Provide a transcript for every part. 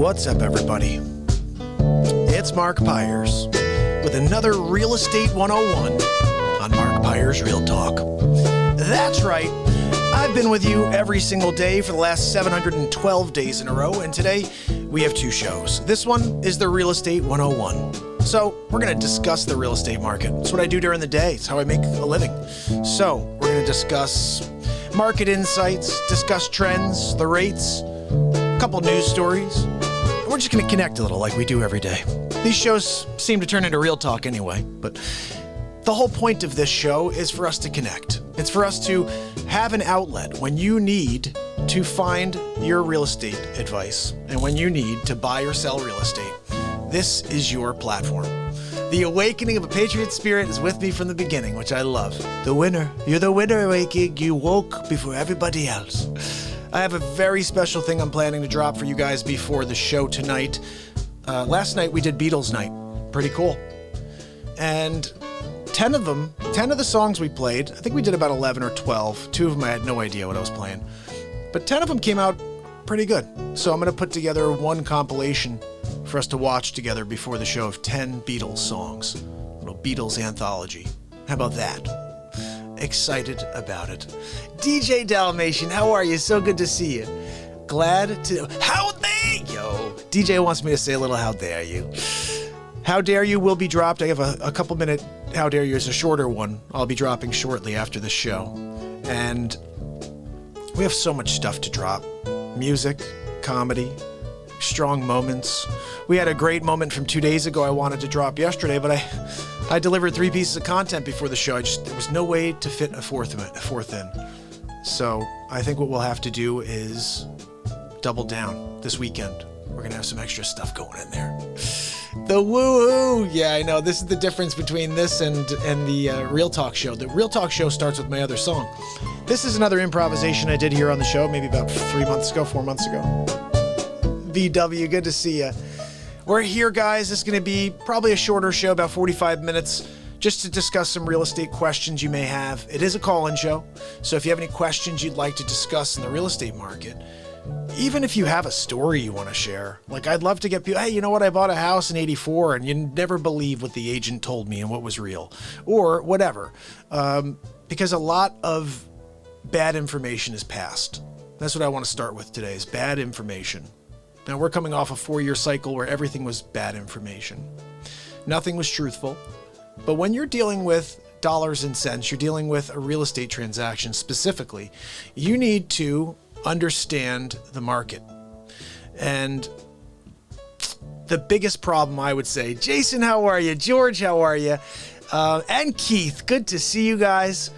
What's up, everybody? It's MARKPIRES with another Real Estate 101 on MARKPIRES Real Talk. That's right. I've been with you every single day for the last 712 days in a row, and today we have two shows. This one is the Real Estate 101. So we're going to discuss the real estate market. It's what I do during the day. It's how I make a living. So we're going to discuss market insights, discuss trends, the rates, a couple news stories. And we're just going to connect a little like we do every day. These shows seem to turn into real talk anyway, but the whole point of this show is for us to connect. It's for us to have an outlet when you need to find your real estate advice and when you need to buy or sell real estate. This is your platform. The awakening of a Patriot spirit is with me from the beginning, which I love. The winner. You're the winner, awakening. You woke before everybody else. I have a very special thing I'm planning to drop for you guys before the show tonight. Last night we did Beatles night. Pretty cool. And 10 of the songs we played, I think we did about 11 or 12. 2 of them I had no idea what I was playing. But 10 of them came out pretty good. So I'm going to put together one compilation for us to watch together before the show of 10 Beatles songs. A little Beatles anthology. How about that? Excited about it. DJ Dalmatian, how are you? So good to see you. Glad to... How dare you? DJ wants me to say a little how dare you. How dare you will be dropped. I have a couple minute how dare you is a shorter one. I'll be dropping shortly after the show. And we have so much stuff to drop. Music, comedy, strong moments. We had a great moment from 2 days ago I wanted to drop yesterday, but I delivered 3 pieces of content before the show. There was no way to fit a fourth in. So I think what we'll have to do is double down this weekend. We're going to have some extra stuff going in there. The woo-hoo! Yeah, I know. This is the difference between this and the Real Talk show. The Real Talk show starts with my other song. This is another improvisation I did here on the show, maybe about 4 months ago. VW, good to see you. We're here, guys. This is going to be probably a shorter show, about 45 minutes, just to discuss some real estate questions you may have. It is a call-in show, so if you have any questions you'd like to discuss in the real estate market, even if you have a story you want to share, like I'd love to get people, hey, you know what, I bought a house in '84 and you never believe what the agent told me and what was real, or whatever, because a lot of bad information is passed. That's what I want to start with today, is bad information. Now, we're coming off a 4-year cycle where everything was bad information. Nothing was truthful. But when you're dealing with dollars and cents, you're dealing with a real estate transaction specifically, you need to understand the market. And the biggest problem, I would say, Jason, how are you? George, how are you? And Keith, good to see you guys.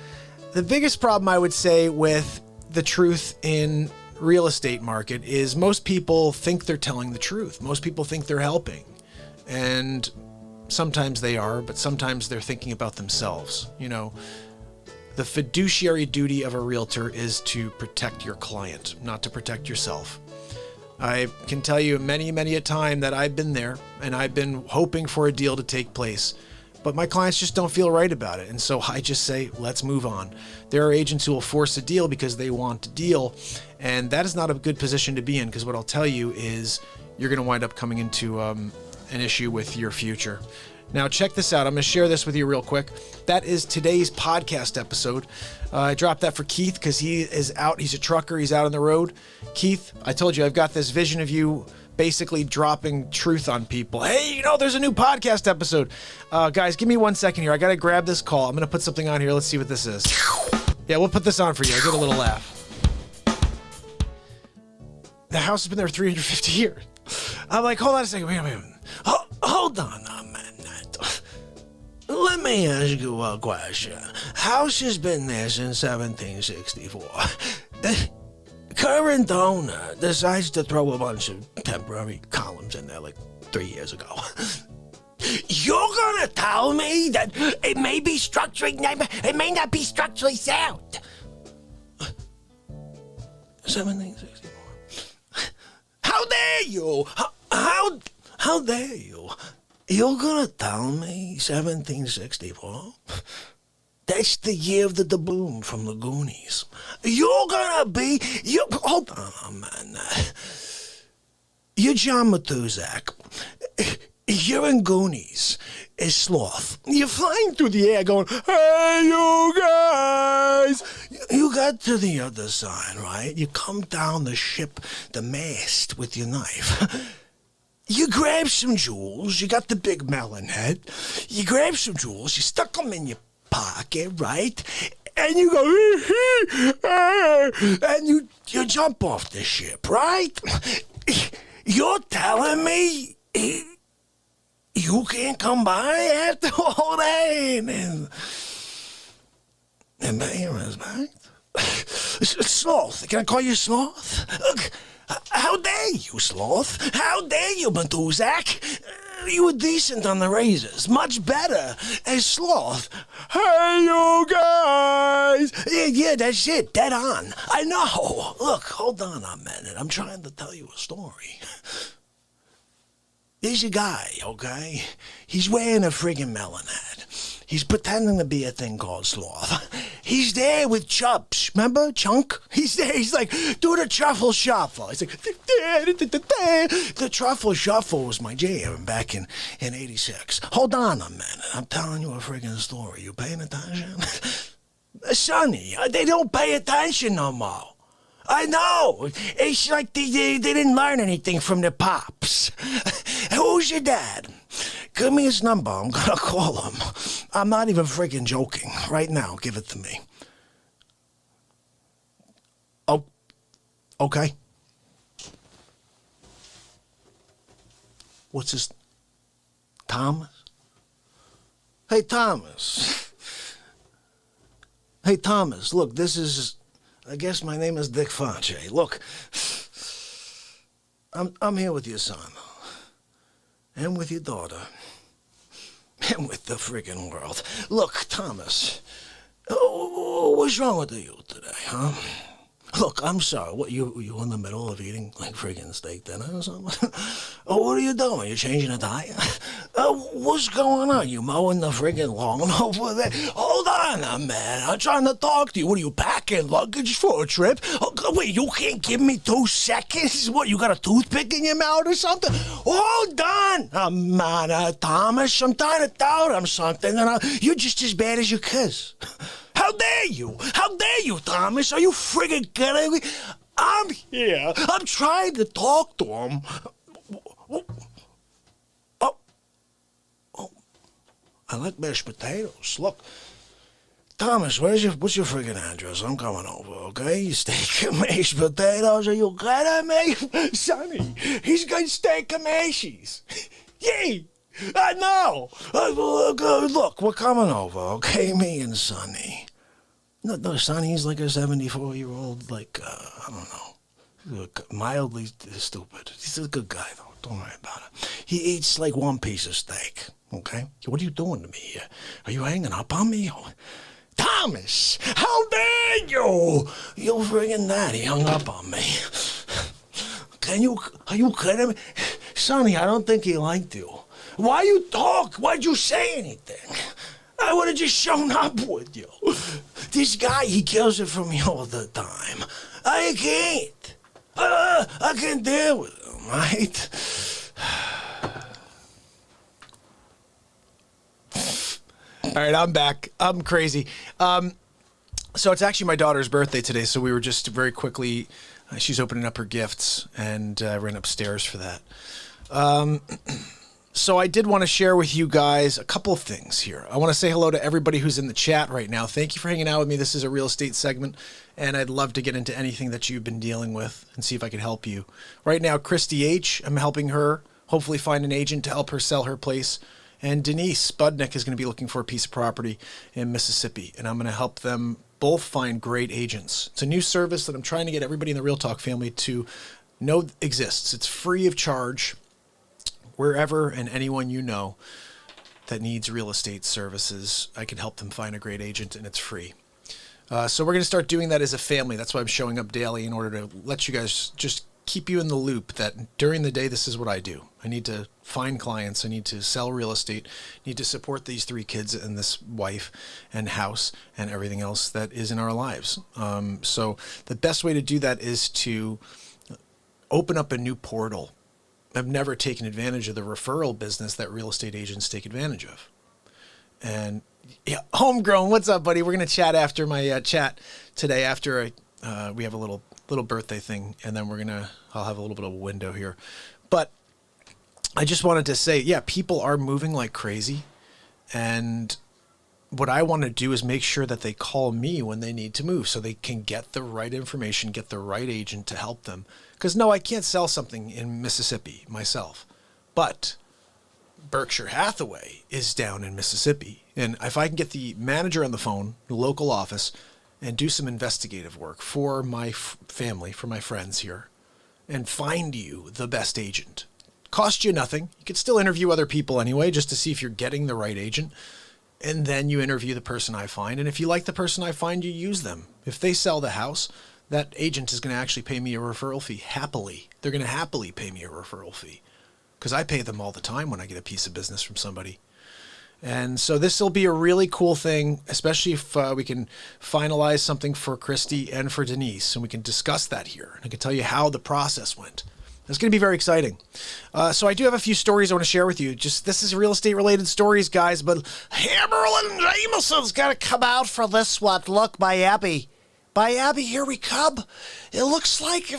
The biggest problem, I would say, with the truth in real estate market is most people think they're telling the truth. Most people think they're helping. And sometimes they are, but sometimes they're thinking about themselves. You know, the fiduciary duty of a realtor is to protect your client, not to protect yourself. I can tell you many a time that I've been there and I've been hoping for a deal to take place, but my clients just don't feel right about it. And so I just say, let's move on. There are agents who will force a deal because they want a deal. And that is not a good position to be in, because what I'll tell you is you're going to wind up coming into an issue with your future. Now, check this out. I'm going to share this with you real quick. That is today's podcast episode. I dropped that for Keith because he is out. He's a trucker. He's out on the road. Keith, I told you I've got this vision of you basically dropping truth on people. Hey, you know, there's a new podcast episode. Guys, give me 1 second here. I got to grab this call. I'm going to put something on here. Let's see what this is. Yeah, we'll put this on for you. I'll get a little laugh. The house has been there 350 years. I'm like, hold on a second. Wait a minute. Hold on a minute. Let me ask you a question. House has been there since 1764. Current owner decides to throw a bunch of temporary columns in there like 3 years ago. You're gonna tell me that it may be it may not be structurally sound. 1764. How dare you? How dare you? You're gonna tell me 1764? That's the year of the doubloon from the Goonies. Hold on a minute. you're John Matuzak. You're in Goonies as Sloth. You're flying through the air going, hey, you guys. You got to the other side, right? You come down the ship, the mast with your knife. You grab some jewels. You got the big melon head. You grab some jewels. You stuck them in your pocket, right? And you go, and you jump off the ship, right? You're telling me you can't come by after all that? And pay respect? Sloth, can I call you Sloth? How dare you, Sloth? How dare you, Matuzak? You were decent on the razors, much better as Sloth. Hey, you guys! Yeah, that's it, dead on. I know. Look, hold on a minute. I'm trying to tell you a story. There's a guy, okay? He's wearing a friggin' melon hat. He's pretending to be a thing called Sloth. He's there with Chubbs. Remember Chunk? He's there. He's like, do the truffle shuffle. He's like, the truffle shuffle was my jam back in 86. Hold on a minute. I'm telling you a friggin' story. You paying attention? Sonny, they don't pay attention no more. I know. It's like they didn't learn anything from their pops. Who's your dad? Give me his number. I'm going to call him. I'm not even freaking joking. Right now, give it to me. Oh, okay. What's his... Thomas? Hey, Thomas. Hey, Thomas, look, this is... I guess my name is Dick Fonche. Look, I'm here with your son, and with your daughter, and with the friggin' world. Look, Thomas, what's wrong with the youth today, huh? Look, I'm sorry. What, you in the middle of eating like friggin' steak dinner or something? Oh, what are you doing? You changing a diet? What's going on? You mowing the friggin' lawn over there? Hold on a minute. I'm trying to talk to you. What are you packing luggage for a trip? Oh, wait, you can't give me 2 seconds? What, you got a toothpick in your mouth or something? Hold on a minute, Thomas. I'm trying to tell them something, and you're just as bad as your kids. How dare you? How dare you, Thomas? Are you friggin' kidding me? I'm here. I'm trying to talk to him. Oh, I like mashed potatoes. Look, Thomas, what's your friggin' address? I'm coming over, okay? Steak and mashed potatoes? Are you kidding me? Sonny, he's got steak and mashies. Yay! I know. Look, we're coming over, okay? Me and Sonny. No, Sonny's like a 74-year-old, like, I don't know, mildly stupid. He's a good guy, though. Don't worry about it. He eats like 1 piece of steak, okay? What are you doing to me here? Are you hanging up on me? Thomas, how dare you? You friggin' that. He hung up on me. Are you kidding me? Sonny, I don't think he liked you. Why you talk? Why'd you say anything? I would have just shown up with you. This guy, he kills it for me all the time. I can't. I can't deal with him, right? All right, I'm back. I'm crazy. So it's actually my daughter's birthday today, so we were just very quickly, she's opening up her gifts, and I ran upstairs for that. So I did want to share with you guys a couple of things here. I want to say hello to everybody who's in the chat right now. Thank you for hanging out with me. This is a real estate segment, and I'd love to get into anything that you've been dealing with and see if I can help you. Right now, Christy H., I'm helping her hopefully find an agent to help her sell her place. And Denise Spudnick is going to be looking for a piece of property in Mississippi, and I'm going to help them both find great agents. It's a new service that I'm trying to get everybody in the Real Talk family to know exists. It's free of charge. Wherever and anyone you know that needs real estate services, I can help them find a great agent, and it's free. So we're going to start doing that as a family. That's why I'm showing up daily, in order to let you guys, just keep you in the loop that during the day, this is what I do. I need to find clients. I need to sell real estate. I need to support these 3 kids and this wife and house and everything else that is in our lives. So the best way to do that is to open up a new portal I've never taken advantage of the referral business that real estate agents take advantage of. And yeah, Homegrown, what's up, buddy? We're going to chat after my chat today, after we have a little birthday thing, and then I'll have a little bit of a window here. But I just wanted to say, yeah, people are moving like crazy. And what I want to do is make sure that they call me when they need to move so they can get the right information, get the right agent to help them. Because no, I can't sell something in Mississippi myself, but Berkshire Hathaway is down in Mississippi. And if I can get the manager on the phone, the local office, and do some investigative work for my family, for my friends here, and find you the best agent. Cost you nothing. You could still interview other people anyway, just to see if you're getting the right agent. And then you interview the person I find. And if you like the person I find, you use them. If they sell the house, that agent is going to actually pay me a referral fee happily. They're going to happily pay me a referral fee because I pay them all the time when I get a piece of business from somebody. And so this will be a really cool thing, especially if we can finalize something for Christy and for Denise, and we can discuss that here. And I can tell you how the process went. It's going to be very exciting. So I do have a few stories I want to share with you. This is real estate related stories, guys, but Hammerlin Jameson's got to come out for this one. Look, by Abby, here we come. It looks like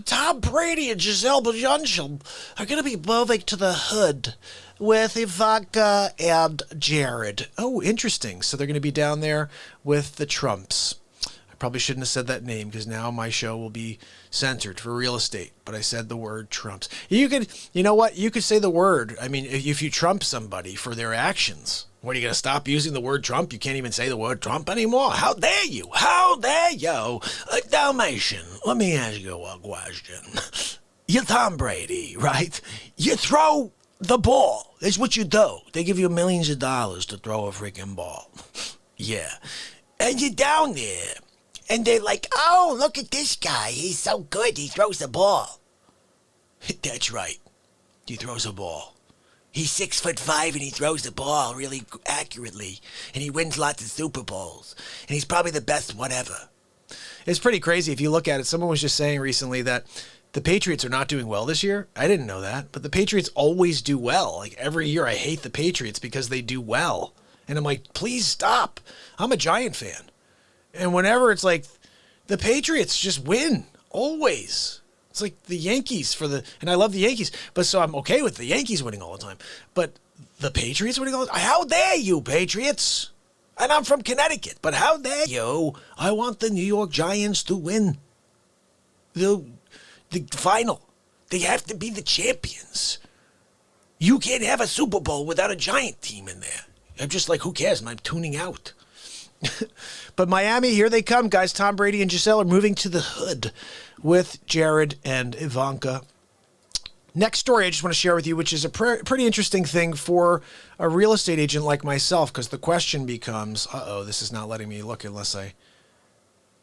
Tom Brady and Giselle Bundchen are going to be moving to the hood with Ivanka and Jared. Oh, interesting. So they're going to be down there with the Trumps. I probably shouldn't have said that name because now my show will be censored for real estate, but I said the word Trumps. You know what? You could say the word. I mean, if you Trump somebody for their actions, what, are you going to stop using the word Trump? You can't even say the word Trump anymore. How dare you? How dare you? Dalmatian, let me ask you a question. You're Tom Brady, right? You throw the ball. That's what you do. They give you millions of dollars to throw a freaking ball. Yeah. And you're down there. And they're like, oh, look at this guy. He's so good. He throws the ball. That's right. He throws a ball. He's 6'5" and he throws the ball really accurately. And he wins lots of Super Bowls. And he's probably the best whatever. It's pretty crazy if you look at it. Someone was just saying recently that the Patriots are not doing well this year. I didn't know that. But the Patriots always do well. Like every year I hate the Patriots because they do well. And I'm like, please stop. I'm a Giant fan. And whenever it's like, the Patriots just win, always. It's like the Yankees and I love the Yankees, but so I'm okay with the Yankees winning all the time. But the Patriots winning all the time? How dare you, Patriots? And I'm from Connecticut, but how dare you? I want the New York Giants to win the final. They have to be the champions. You can't have a Super Bowl without a Giant team in there. I'm just like, who cares? And I'm tuning out. But Miami, here they come, guys. Tom Brady and Giselle are moving to the hood with Jared and Ivanka. Next story I just want to share with you, which is a pretty interesting thing for a real estate agent like myself, because the question becomes, this is not letting me look unless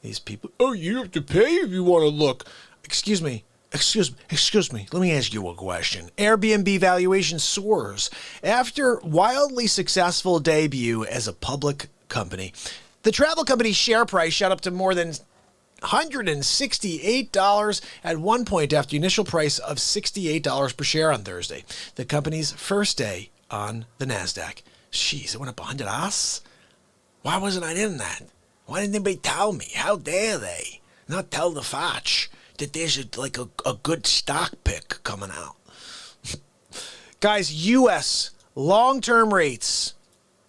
these people, you have to pay if you want to look. Excuse me. Let me ask you a question. Airbnb valuation soars after wildly successful debut as a public company. The travel company's share price shot up to more than $168 at one point after the initial price of $68 per share on Thursday, the company's first day on the NASDAQ. Jeez, it went up $100? Why wasn't I in that? Why didn't anybody tell me? How dare they not tell the Fotch that there's a good stock pick coming out? Guys, U.S. long-term rates.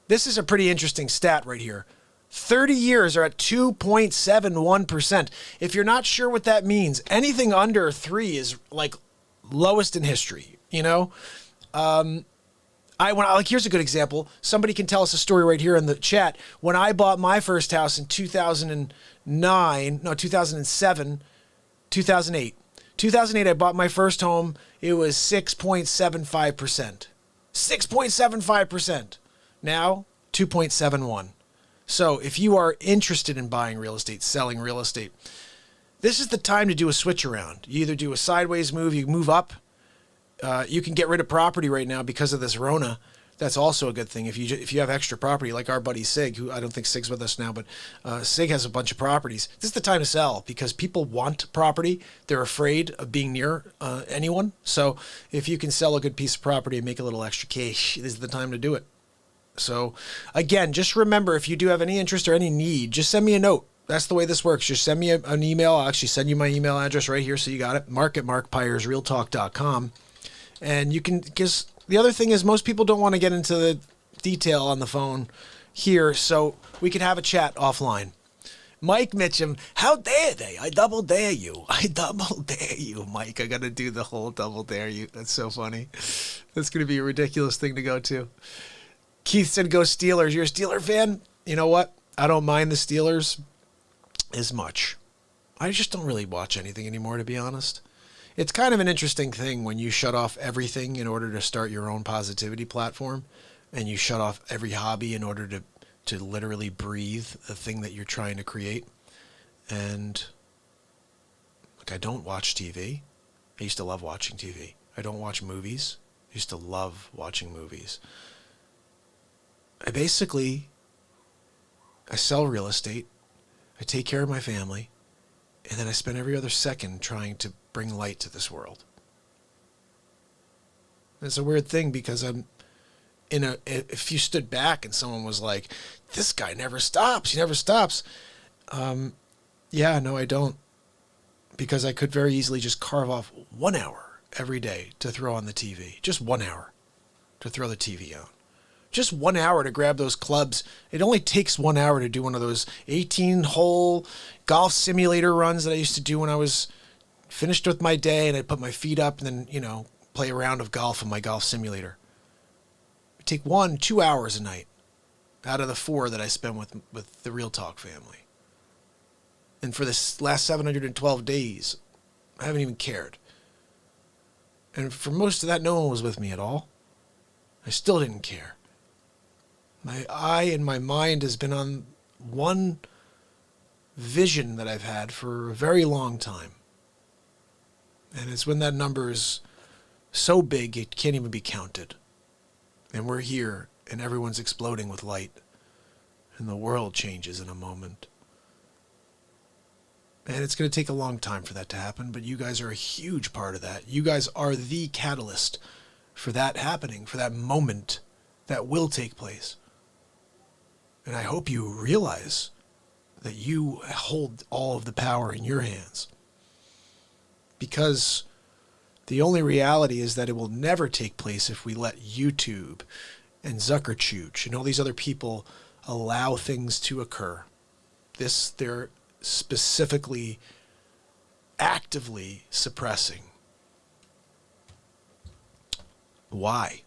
This is a pretty interesting stat right here. 30 years are at 2.71%. If you're not sure what that means, anything under 3 is like lowest in history, you know? Here's a good example. Somebody can tell us a story right here in the chat. When I bought my first house in 2008. 2008, I bought my first home. It was 6.75%. 6.75%. Now, 2.71. So if you are interested in buying real estate, selling real estate, this is the time to do a switch around. You either do a sideways move, you move up. You can get rid of property right now because of this Rona. That's also a good thing. If you have extra property, like our buddy Sig, who I don't think Sig's with us now, but Sig has a bunch of properties. This is the time to sell because people want property. They're afraid of being near anyone. So if you can sell a good piece of property and make a little extra cash, this is the time to do it. So again, just remember, if you do have any interest or any need, just send me a note. That's the way this works. Just send me an email. I'll actually send you my email address right here, so you got it. mark@markpiresrealtalk.com. And you can just... The other thing is most people don't want to get into the detail on the phone here, so we could have a chat offline. Mike Mitchum, how dare they? I double dare you. I double dare you, Mike. I got to do the whole double dare you. That's so funny. That's going to be a ridiculous thing to go to. Keith said, go Steelers. You're a Steeler fan? You know what? I don't mind the Steelers as much. I just don't really watch anything anymore, to be honest. It's kind of an interesting thing when you shut off everything in order to start your own positivity platform, and you shut off every hobby in order to literally breathe the thing that you're trying to create. And like, I don't watch TV. I used to love watching TV. I don't watch movies. I used to love watching movies. I sell real estate. I take care of my family. And then I spend every other second trying to bring light to this world. It's a weird thing because if you stood back and someone was like, this guy never stops, he never stops. Yeah, no, I don't. Because I could very easily just carve off 1 hour every day to throw on the TV. Just 1 hour to throw the TV on. Just 1 hour to grab those clubs. It only takes 1 hour to do one of those 18-hole golf simulator runs that I used to do when I was finished with my day, and I'd put my feet up and then, play a round of golf in my golf simulator. It'd take 1-2 hours a night out of the 4 that I spend with the Real Talk family. And for this last 712 days, I haven't even cared. And for most of that, no one was with me at all. I still didn't care. My eye and my mind has been on one vision that I've had for a very long time. And it's when that number is so big it can't even be counted. And we're here and everyone's exploding with light. And the world changes in a moment. And it's going to take a long time for that to happen, but you guys are a huge part of that. You guys are the catalyst for that happening, for that moment that will take place. And I hope you realize that you hold all of the power in your hands. Because the only reality is that it will never take place if we let YouTube and Zuckerchooch and all these other people allow things to occur. They're specifically, actively suppressing. Why?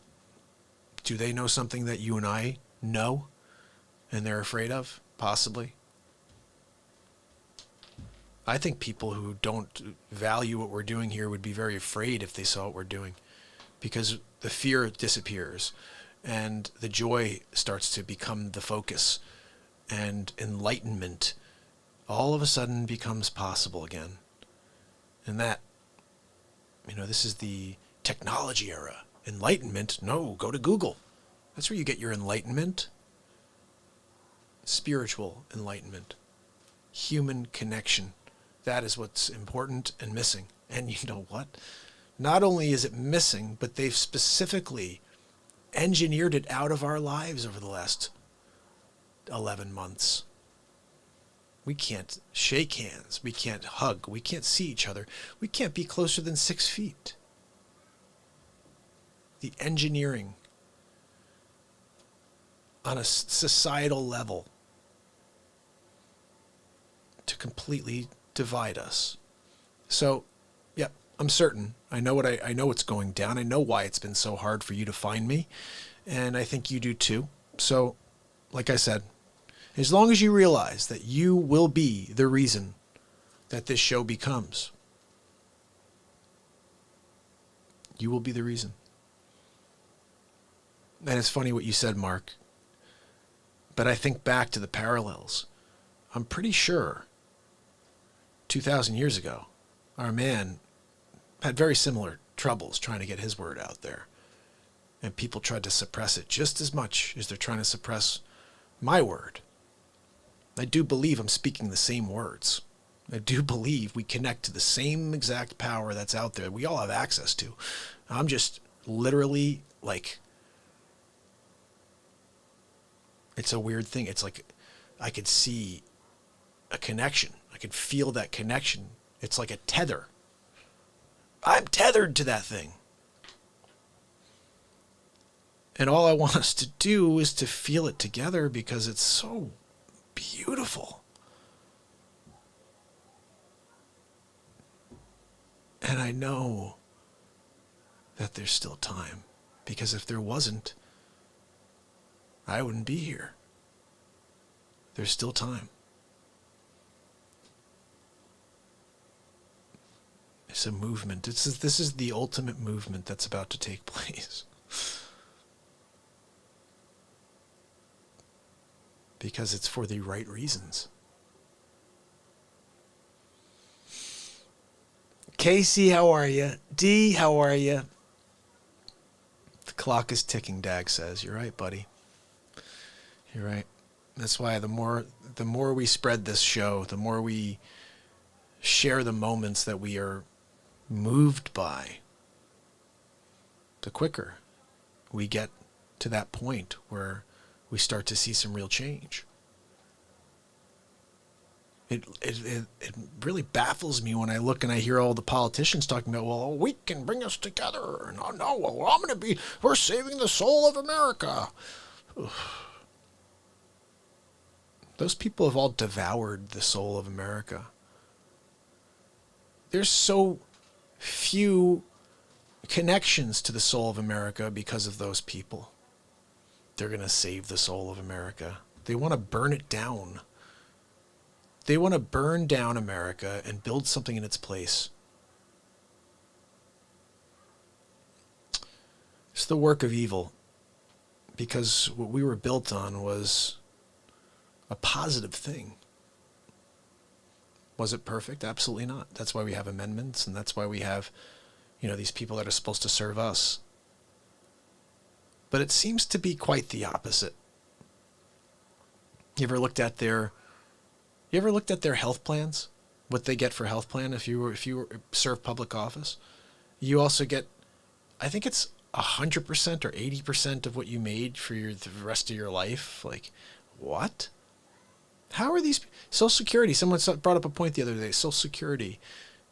Do they know something that you and I know and they're afraid of? Possibly. I think people who don't value what we're doing here would be very afraid if they saw what we're doing, because the fear disappears and the joy starts to become the focus, and enlightenment all of a sudden becomes possible again. And that, this is the technology era. Enlightenment? No, go to Google. That's where you get your enlightenment. Spiritual enlightenment. Human connection. That is what's important and missing. And you know what? Not only is it missing, but they've specifically engineered it out of our lives over the last 11 months. We can't shake hands. We can't hug. We can't see each other. We can't be closer than 6 feet. The engineering on a societal level to completely divide us. So, yeah, I'm certain. I know what's going down. I know why it's been so hard for you to find me, and I think you do too. So, like I said, as long as you realize that you will be the reason that this show becomes, you will be the reason. And it's funny what you said, Mark, but I think back to the parallels. I'm pretty sure 2,000 years ago, our man had very similar troubles trying to get his word out there. And people tried to suppress it just as much as they're trying to suppress my word. I do believe I'm speaking the same words. I do believe we connect to the same exact power that's out there. We all have access to. I'm just literally like, it's a weird thing. It's like I could see a connection. I could feel that connection. It's like a tether. I'm tethered to that thing. And all I want us to do is to feel it together because it's so beautiful. And I know that there's still time, because if there wasn't, I wouldn't be here. There's still time. It's a movement. This is the ultimate movement that's about to take place. Because it's for the right reasons. Casey, how are you? D, how are you? The clock is ticking, Dag says. You're right, buddy. You're right. That's why the more we spread this show, the more we share the moments that we are moved by, the quicker we get to that point where we start to see some real change. It really baffles me when I look and I hear all the politicians talking about, well, we can bring us together. And, oh, no, well, we're saving the soul of America. Those people have all devoured the soul of America. There's so few connections to the soul of America because of those people. They're going to save the soul of America. They want to burn it down. They want to burn down America and build something in its place. It's the work of evil, because what we were built on was a positive thing. Was it perfect? Absolutely not. That's why we have amendments, and that's why we have, these people that are supposed to serve us. But it seems to be quite the opposite. You ever looked at their health plans? What they get for health plan if you serve public office? You also get, I think it's 100% or 80% of what you made for the rest of your life. Like, what? How are these Social Security? Someone brought up a point the other day. Social Security.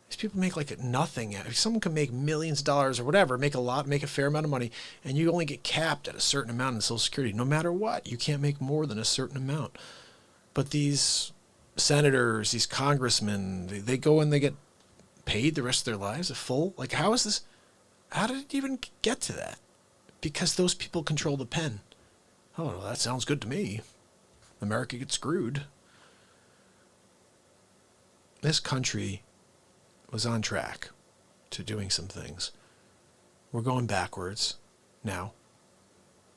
These people make like nothing. Someone can make millions of dollars or whatever, make a fair amount of money, and you only get capped at a certain amount in Social Security. No matter what, you can't make more than a certain amount. But these senators, these congressmen, they go and they get paid the rest of their lives a full. Like, how is this? How did it even get to that? Because those people control the pen. Oh, well, that sounds good to me. America gets screwed. This country was on track to doing some things. We're going backwards now.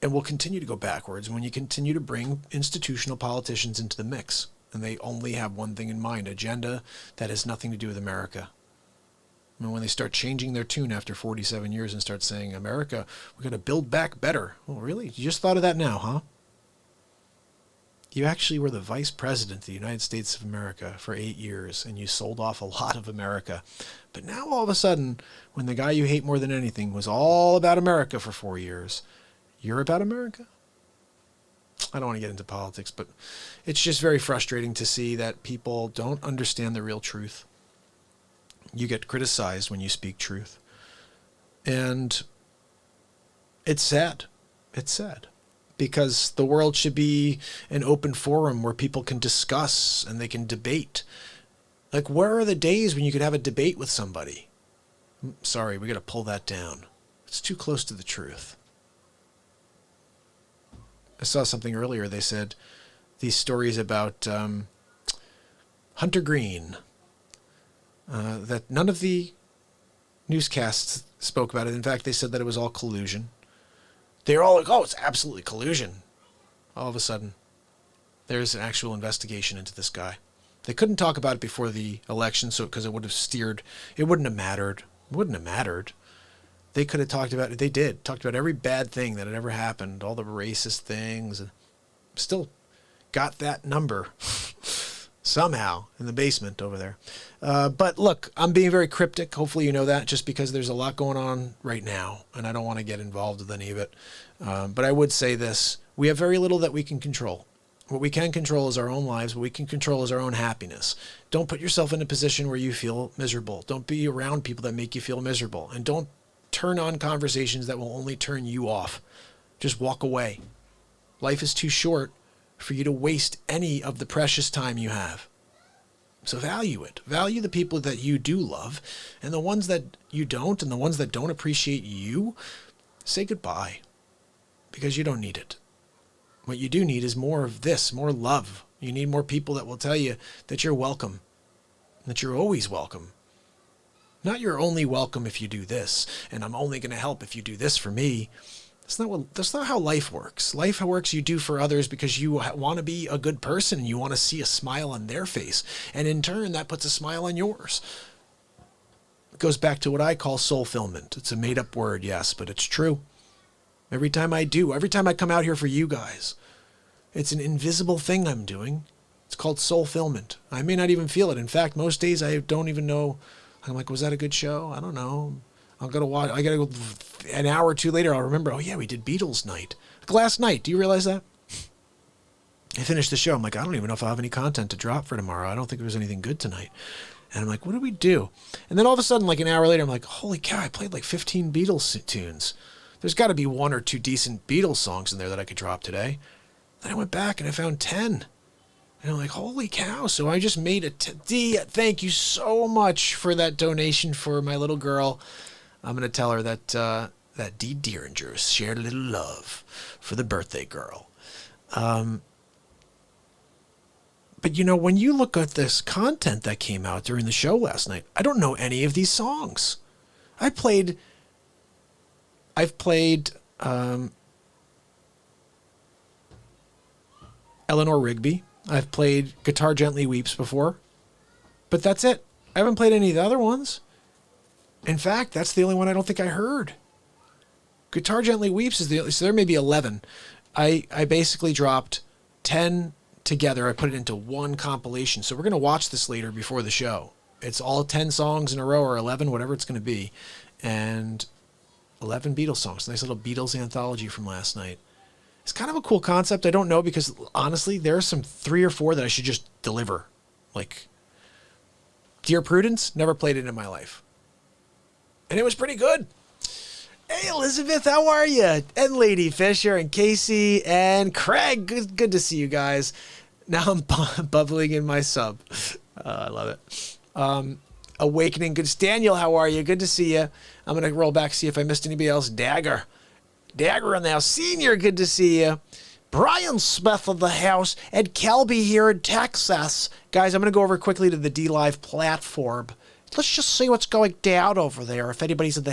And we'll continue to go backwards when you continue to bring institutional politicians into the mix. And they only have one thing in mind, agenda that has nothing to do with America. And when they start changing their tune after 47 years and start saying, America, we're going to build back better. Oh, really? You just thought of that now, huh? You actually were the vice president of the United States of America for 8 years, and you sold off a lot of America. But now all of a sudden, when the guy you hate more than anything was all about America for 4 years, you're about America? I don't want to get into politics, but it's just very frustrating to see that people don't understand the real truth. You get criticized when you speak truth. And it's sad. It's sad. Because the world should be an open forum where people can discuss and they can debate. Like, where are the days when you could have a debate with somebody? Sorry, we got to pull that down. It's too close to the truth. I saw something earlier. They said these stories about Hunter Green, that none of the newscasts spoke about it. In fact, they said that it was all collusion. They were all like, oh, it's absolutely collusion. All of a sudden, there's an actual investigation into this guy. They couldn't talk about it before the election, because it would have steered. It wouldn't have mattered. It wouldn't have mattered. They could have talked about it. They did. Talked about every bad thing that had ever happened, all the racist things. And still got that number somehow in the basement over there. But look, I'm being very cryptic. Hopefully you know that, just because there's a lot going on right now, and I don't want to get involved with any of it. But I would say this. We have very little that we can control. What we can control is our own lives. What we can control is our own happiness. Don't put yourself in a position where you feel miserable. Don't be around people that make you feel miserable. And don't turn on conversations that will only turn you off. Just walk away. Life is too short for you to waste any of the precious time you have. So value it. Value the people that you do love, and the ones that you don't, and the ones that don't appreciate you, say goodbye, because you don't need it. What you do need is more of this, more love. You need more people that will tell you that you're welcome, that you're always welcome. Not you're only welcome if you do this, and I'm only going to help if you do this for me. That's not how life works. Life works you do for others because you want to be a good person and you want to see a smile on their face. And in turn, that puts a smile on yours. It goes back to what I call soulfillment. It's a made-up word, yes, but it's true. Every time I come out here for you guys, it's an invisible thing I'm doing. It's called soulfillment. I may not even feel it. In fact, most days I don't even know. I'm like, was that a good show? I don't know. I gotta go an hour or two later. I'll remember, oh yeah, we did Beatles night. Like last night. Do you realize that? I finished the show. I'm like, I don't even know if I'll have any content to drop for tomorrow. I don't think there was anything good tonight. And I'm like, what did we do? And then all of a sudden, like an hour later, I'm like, holy cow, I played like 15 Beatles tunes. There's got to be one or two decent Beatles songs in there that I could drop today. Then I went back and I found 10. And I'm like, holy cow. So I just made D, thank you so much for that donation for my little girl. I'm going to tell her that that Dee Deeringer shared a little love for the birthday girl. But you know, when you look at this content that came out during the show last night, I don't know any of these songs. I've played Eleanor Rigby. I've played Guitar Gently Weeps before, but that's it. I haven't played any of the other ones. In fact, that's the only one I don't think I heard. Guitar Gently Weeps is the only, so there may be 11. I basically dropped 10 together. I put it into one compilation. So we're going to watch this later before the show. It's all 10 songs in a row, or 11, whatever it's going to be. And 11 Beatles songs. Nice little Beatles anthology from last night. It's kind of a cool concept. I don't know, because honestly, there are some 3 or 4 that I should just deliver. Like Dear Prudence, never played it in my life. And it was pretty good. Hey, Elizabeth, how are you? And Lady Fisher and Casey and Craig. Good to see you guys. Now I'm bubbling in my sub. I love it. Awakening Goods. Daniel, how are you? Good to see you. I'm going to roll back, see if I missed anybody else. Dagger in the house. Senior, good to see you. Brian Smith of the house. Ed Kelby here in Texas. Guys, I'm going to go over quickly to the DLive platform. Let's just see what's going down over there, if anybody's in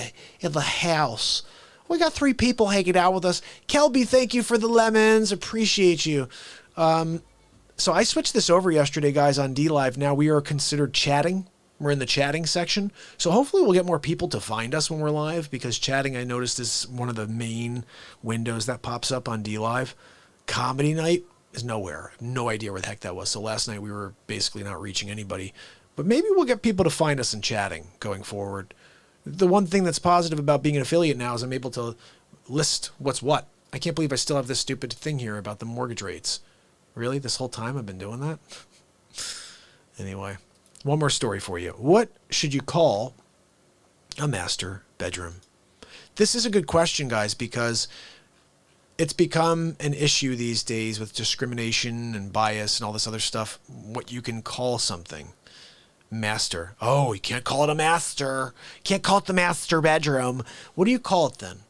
the house. We got 3 people hanging out with us. Kelby, thank you for the lemons. Appreciate you. So I switched this over yesterday, guys, on DLive. Now we are considered chatting. We're in the chatting section. So hopefully we'll get more people to find us when we're live, because chatting, I noticed, is one of the main windows that pops up on DLive. Comedy night is nowhere. I have no idea where the heck that was. So last night we were basically not reaching anybody. But maybe we'll get people to find us in chatting going forward. The one thing that's positive about being an affiliate now is I'm able to list what's what. I can't believe I still have this stupid thing here about the mortgage rates. Really? This whole time I've been doing that? Anyway, one more story for you. What should you call a master bedroom? This is a good question, guys, because it's become an issue these days with discrimination and bias and all this other stuff, what you can call something. Master. Oh, you can't call it a master. Can't call it the master bedroom. What do you call it then?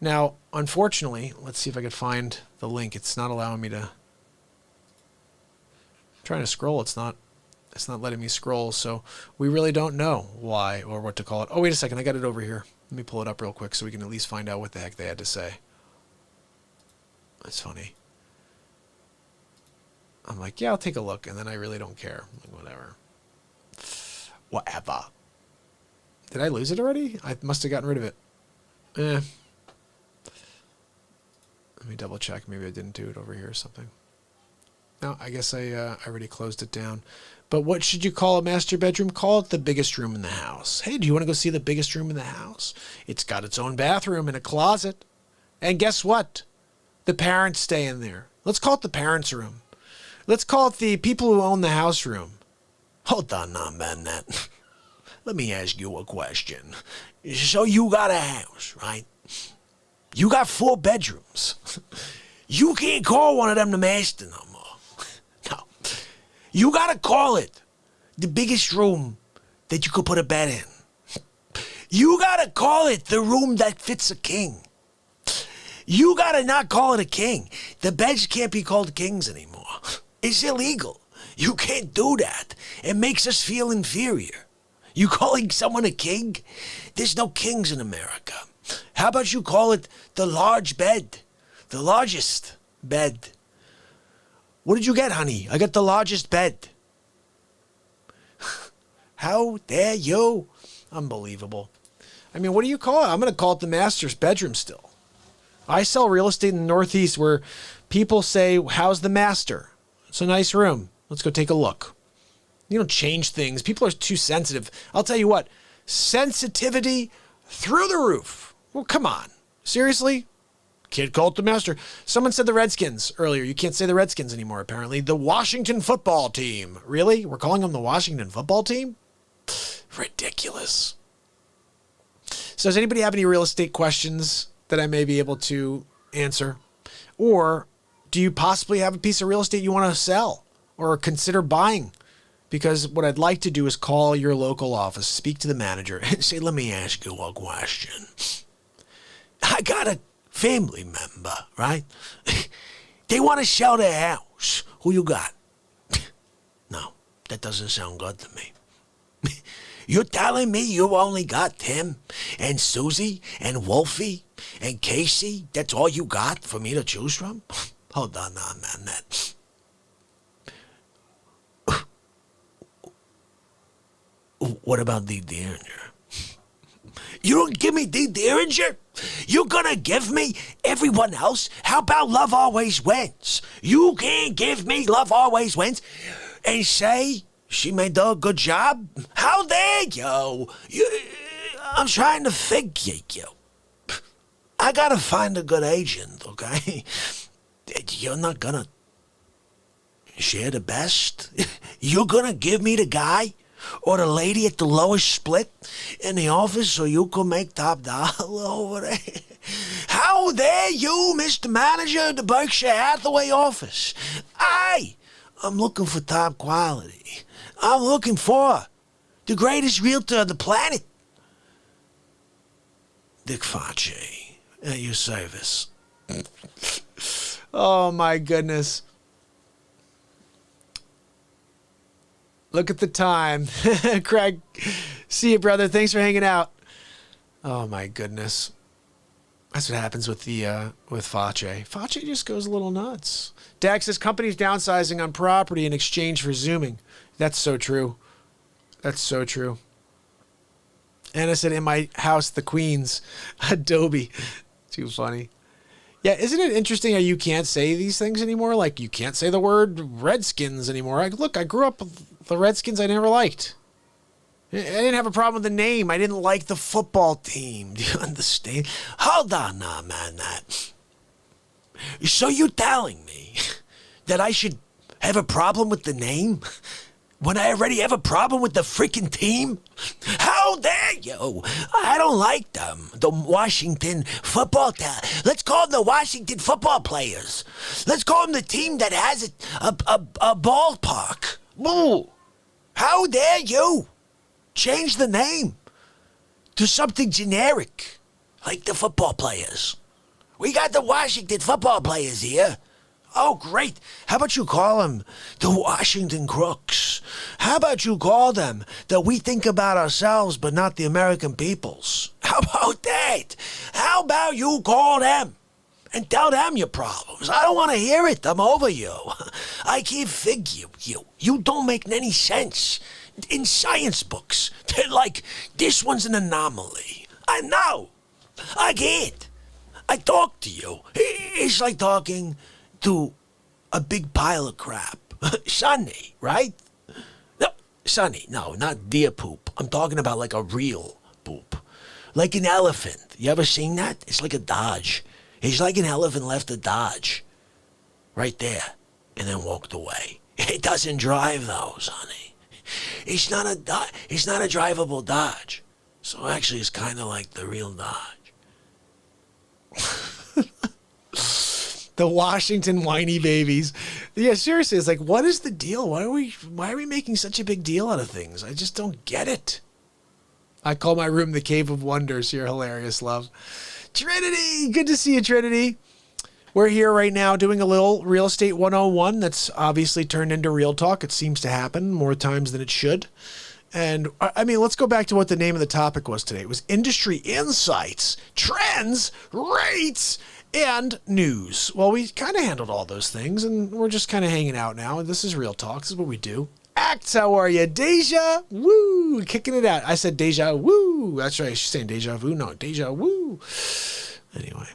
Now, unfortunately, let's see if I can find the link. It's not allowing me to. I'm trying to scroll. It's not letting me scroll. So we really don't know why or what to call it. Oh, wait a second. I got it over here. Let me pull it up real quick so we can at least find out what the heck they had to say. That's funny. I'm like, yeah, I'll take a look. And then I really don't care. Like, whatever. Whatever. Did I lose it already? I must have gotten rid of it. Let me double check. Maybe I didn't do it over here or something. No, I guess I already closed it down. But what should you call a master bedroom? Call it the biggest room in the house. Hey, do you want to go see the biggest room in the house? It's got its own bathroom and a closet. And guess what? The parents stay in there. Let's call it the parents' room. Let's call it the people who own the house room. Hold on now, man. Let me ask you a question. So you got a house, right? You got 4 bedrooms. You can't call one of them the master no more. No. You got to call it the biggest room that you could put a bed in. You got to call it the room that fits a king. You got to not call it a king. The beds can't be called kings anymore. It's illegal. You can't do that. It makes us feel inferior. You calling someone a king? There's no kings in America. How about you call it the large bed? The largest bed. What did you get, honey? I got the largest bed. How dare you? Unbelievable. I mean, what do you call it? I'm going to call it the master's bedroom still. I sell real estate in the Northeast where people say, how's the master? It's a nice room. Let's go take a look. You don't change things. People are too sensitive. I'll tell you what, sensitivity through the roof. Well, come on. Seriously? Can't call it the master. Someone said the Redskins earlier. You can't say the Redskins anymore, apparently. The Washington football team. Really? We're calling them the Washington football team? Ridiculous. So does anybody have any real estate questions that I may be able to answer? Or do you possibly have a piece of real estate you want to sell or consider buying? Because what I'd like to do is call your local office, speak to the manager, and say, let me ask you a question. I got a family member, right? They want to sell their house. Who you got? No, that doesn't sound good to me. You're telling me you only got Tim and Susie and Wolfie and Casey? That's all you got for me to choose from? Hold on now, man. What about Dee Derringer? You don't give me Dee Derringer? You're gonna give me everyone else? How about Love Always Wins? You can't give me Love Always Wins and say she made a good job? How dare you? I'm trying to figure you. I gotta find a good agent, okay? You're not gonna share the best? You're gonna give me the guy or the lady at the lowest split in the office so you can make top dollar over there? How dare you, Mr. Manager of the Berkshire Hathaway office? I'm looking for top quality. I'm looking for the greatest realtor on the planet. Dick Facci, at your service. Oh, my goodness. Look at the time. Craig, see you, brother. Thanks for hanging out. Oh, my goodness. That's what happens with Facci. Facci just goes a little nuts. Dak says companies downsizing on property in exchange for zooming. That's so true. That's so true. Anna said, in my house, the Queens. Adobe. Too funny. Yeah, isn't it interesting how you can't say these things anymore? Like, you can't say the word Redskins anymore. Look, I grew up with the Redskins I never liked. I didn't have a problem with the name. I didn't like the football team. Do you understand? Hold on now, man. So you're telling me that I should have a problem with the name when I already have a problem with the freaking team? How dare you? I don't like them. The Washington football team. Let's call them the Washington football players. Let's call them the team that has a ballpark. Boo. How dare you? Change the name to something generic, like the football players. We got the Washington football players here. Oh, great. How about you call them the Washington Crooks? How about you call them that we think about ourselves but not the American peoples? How about that? How about you call them and tell them your problems? I don't want to hear it. I'm over you. I can't figure you. You don't make any sense. In science books, they're like, this one's an anomaly. I know. I can't. I talk to you. It's like talking to a big pile of crap. Sonny, right? No, Sonny, no, not deer poop. I'm talking about like a real poop. Like an elephant. You ever seen that? It's like a Dodge. It's like an elephant left a Dodge. Right there. And then walked away. It doesn't drive though, Sonny. It's not a drivable Dodge. So actually it's kind of like the real Dodge. The Washington whiny babies. Yeah, seriously, it's like, what is the deal? Why are we making such a big deal out of things? I just don't get it. I call my room the Cave of Wonders. You're hilarious, love. Trinity, good to see you, Trinity. We're here right now doing a little Real Estate 101 that's obviously turned into Real Talk. It seems to happen more times than it should. And I mean, let's go back to what the name of the topic was today. It was industry insights, trends, rates, and news. Well, we kind of handled all those things, and we're just kind of hanging out now. This is Real Talk. This is what we do. Acts, how are you? Deja, woo, kicking it out. I said deja, woo. That's right. She's saying deja vu. No, deja, woo. Anyway,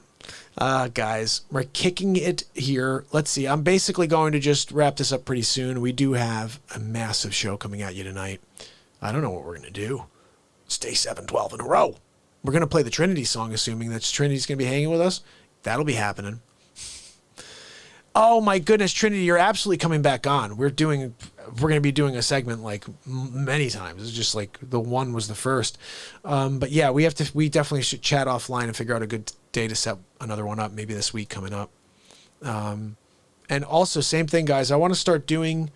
guys, we're kicking it here. Let's see. I'm basically going to just wrap this up pretty soon. We do have a massive show coming at you tonight. I don't know what we're going to do. It's day 712 in a row. We're going to play the Trinity song, assuming that Trinity's going to be hanging with us. That'll be happening. Oh my goodness, Trinity, you're absolutely coming back on. We're going to be doing a segment like many times. It's just like the one was the first. But yeah, we definitely should chat offline and figure out a good day to set another one up, maybe this week coming up. And also same thing, guys. I want to start doing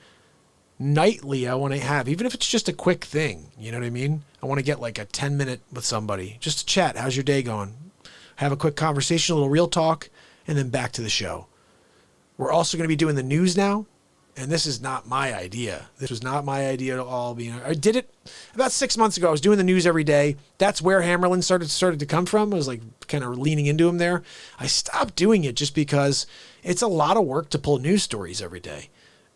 nightly. I want to have, even if it's just a quick thing, you know what I mean? I want to get like a 10-minute with somebody just to chat. How's your day going? Have a quick conversation, a little real talk, and then back to the show. We're also going to be doing the news now, and this is not my idea. This was not my idea at all. I did it about 6 months ago. I was doing the news every day. That's where Hammerlin started to come from. I was like kind of leaning into him there. I stopped doing it just because it's a lot of work to pull news stories every day.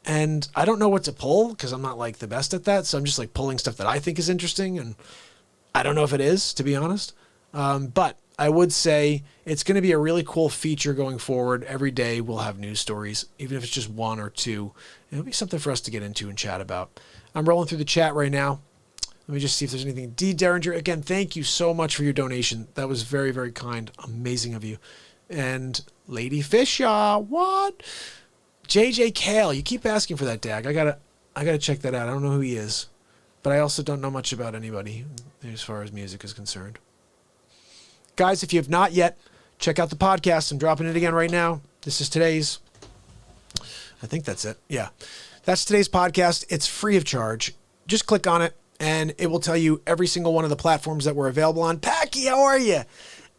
And I don't know what to pull because I'm not like the best at that. So I'm just like pulling stuff that I think is interesting. And I don't know if it is, to be honest. But I would say it's going to be a really cool feature going forward. Every day we'll have news stories, even if it's just one or two. It'll be something for us to get into and chat about. I'm rolling through the chat right now. Let me just see if there's anything. D. Derringer, again, thank you so much for your donation. That was very, very kind. Amazing of you. And Lady Fisher, what? JJ Kale, you keep asking for that, Dag. I gotta check that out. I don't know who he is, but I also don't know much about anybody as far as music is concerned. Guys, if you have not yet, check out the podcast. I'm dropping it again right now. This is today's. I think that's it. Yeah, that's today's podcast. It's free of charge. Just click on it, and it will tell you every single one of the platforms that we're available on. Packy, how are you?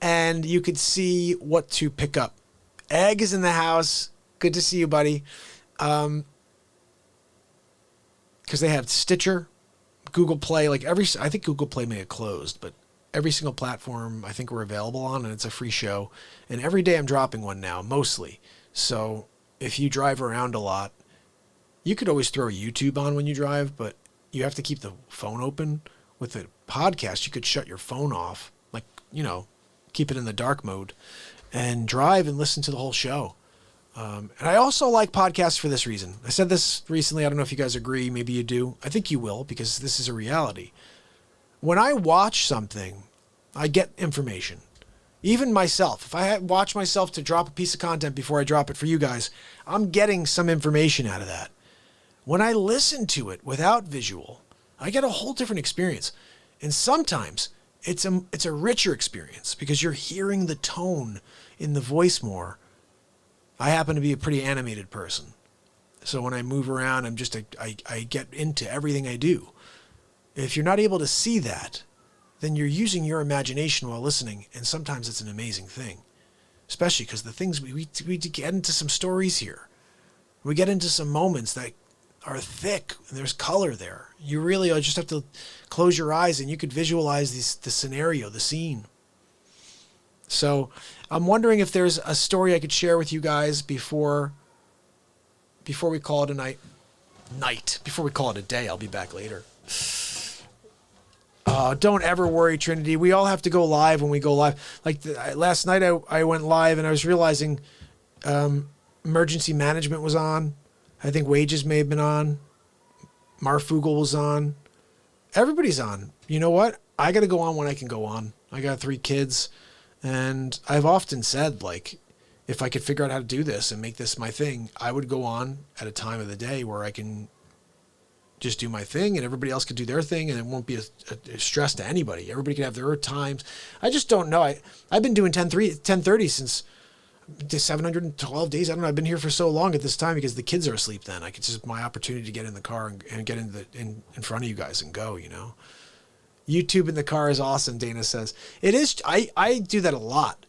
And you could see what to pick up. Egg is in the house. Good to see you, buddy. Because they have Stitcher, Google Play, I think Google Play may have closed, but every single platform I think we're available on, and it's a free show. And every day I'm dropping one now, mostly. So if you drive around a lot, you could always throw YouTube on when you drive, but you have to keep the phone open. With a podcast, you could shut your phone off, keep it in the dark mode, and drive and listen to the whole show. And I also like podcasts for this reason. I said this recently. I don't know if you guys agree. Maybe you do. I think you will, because this is a reality. When I watch something, I get information. Even myself. If I watch myself to drop a piece of content before I drop it for you guys, I'm getting some information out of that. When I listen to it without visual, I get a whole different experience. And sometimes it's a richer experience because you're hearing the tone in the voice more. I happen to be a pretty animated person. So when I move around, I get into everything I do. If you're not able to see that, then you're using your imagination while listening. And sometimes it's an amazing thing, especially because the things we get into some stories here. We get into some moments that are thick and there's color there. You really just have to close your eyes and you could visualize the scenario, the scene. So I'm wondering if there's a story I could share with you guys before we call it a night. Before we call it a day. I'll be back later. Don't ever worry, Trinity. We all have to go live when we go live. Like last night, I went live and I was realizing emergency management was on. I think wages may have been on. Marfugel was on. Everybody's on. You know what? I got to go on when I can go on. I got 3 kids, and I've often said, like, if I could figure out how to do this and make this my thing, I would go on at a time of the day where I can just do my thing and everybody else could do their thing, and it won't be a stress to anybody. Everybody can have their times. I just don't know. I've been doing 10:30 since 712 days. I don't know. I've been here for so long at this time because the kids are asleep then. It's just my opportunity to get in the car and get in front of you guys and go, you know. YouTube in the car is awesome, Dana says. It is. I do that a lot.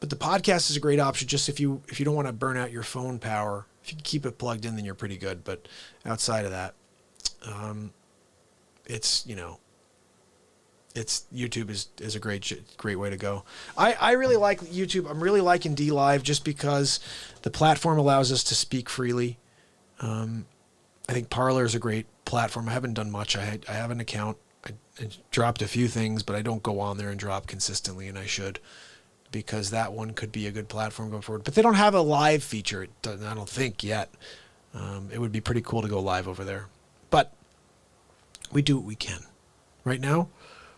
But the podcast is a great option just if you don't want to burn out your phone power. If you can keep it plugged in, then you're pretty good. But outside of that, it's, you know, it's YouTube is a great way to go. I really like YouTube. I'm really liking DLive just because the platform allows us to speak freely. I think Parler is a great platform. I haven't done much. I have an account. I dropped a few things, but I don't go on there and drop consistently, and I should, because that one could be a good platform going forward. But they don't have a live feature, I don't think, yet. It would be pretty cool to go live over there. But we do what we can. Right now,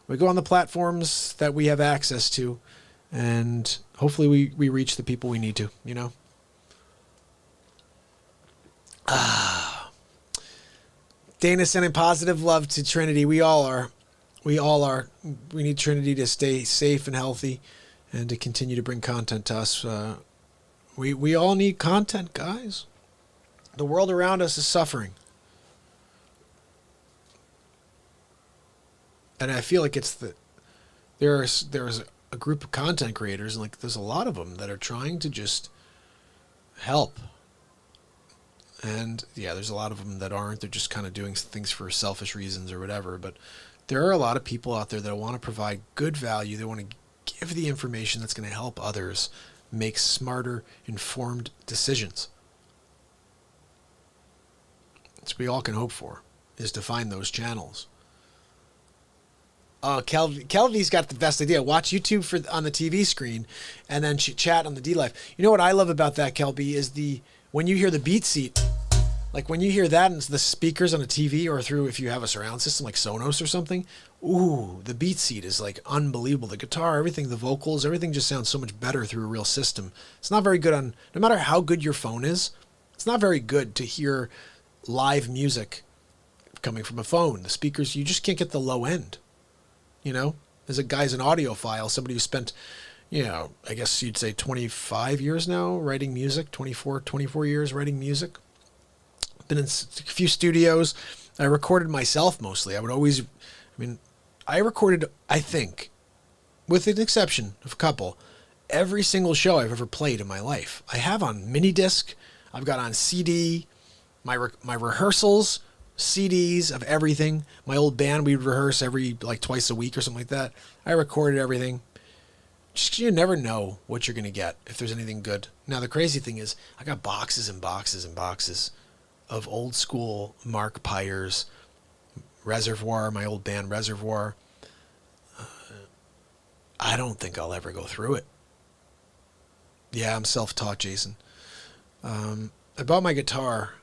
we go on the platforms that we have access to, and hopefully we reach the people we need to, you know? Dana sending positive love to Trinity. We all are. We need Trinity to stay safe and healthy and to continue to bring content to us. We all need content, guys. The world around us is suffering. And I feel like there's a group of content creators, and like there's a lot of them that are trying to just help. And yeah, there's a lot of them that aren't. They're just kind of doing things for selfish reasons or whatever. But there are a lot of people out there that want to provide good value. They want to give the information that's going to help others make smarter, informed decisions. That's what we all can hope for, is to find those channels. Kelvy's got the best idea. Watch YouTube on the TV screen and then chat on the DLive. You know what I love about that, Kelby, is when you hear the beat seat, like when you hear that and the speakers on a TV or through, if you have a surround system like Sonos or something, ooh, the beat seat is like unbelievable. The guitar, everything, the vocals, everything just sounds so much better through a real system. It's not very good no matter how good your phone is, it's not very good to hear live music coming from a phone. The speakers, you just can't get the low end. You know, as an audiophile, somebody who spent, you know, I guess you'd say 25 years now writing music, 24 years writing music. Been in a few studios. I recorded myself mostly. I recorded, I think, with an exception of a couple, every single show I've ever played in my life. I have on mini disc. I've got on CD, my rehearsals, CDs of everything. My old band, we'd rehearse every twice a week or something like that. I recorded everything. Just, you never know what you're going to get if there's anything good. Now, the crazy thing is I got boxes and boxes and boxes of old school MARKPIRES, Reservoir, my old band Reservoir. I don't think I'll ever go through it. Yeah, I'm self-taught, Jason. I bought my guitar.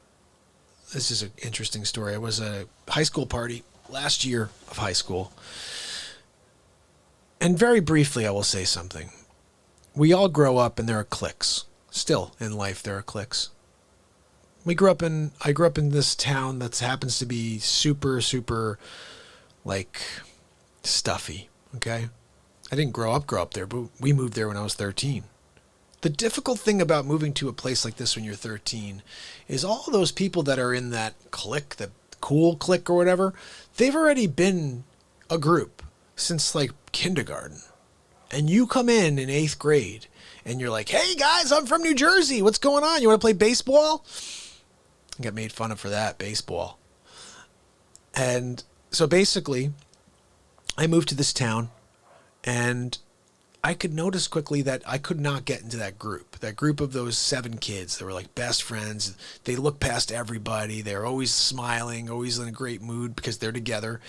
This is an interesting story. It was a high school party last year of high school. And very briefly, I will say something. We all grow up and there are cliques. Still in life, there are cliques. I grew up in this town that happens to be super, super, stuffy, okay? I didn't grow up there, but we moved there when I was 13. The difficult thing about moving to a place like this when you're 13 is all those people that are in that clique, the cool clique or whatever, they've already been a group since kindergarten. And you come in 8th grade and you're like, hey guys, I'm from New Jersey. What's going on? You want to play baseball? I got made fun of for that, baseball. And so basically, I moved to this town and I could notice quickly that I could not get into that group of those 7 kids that were like best friends. They look past everybody. They're always smiling, always in a great mood because they're together.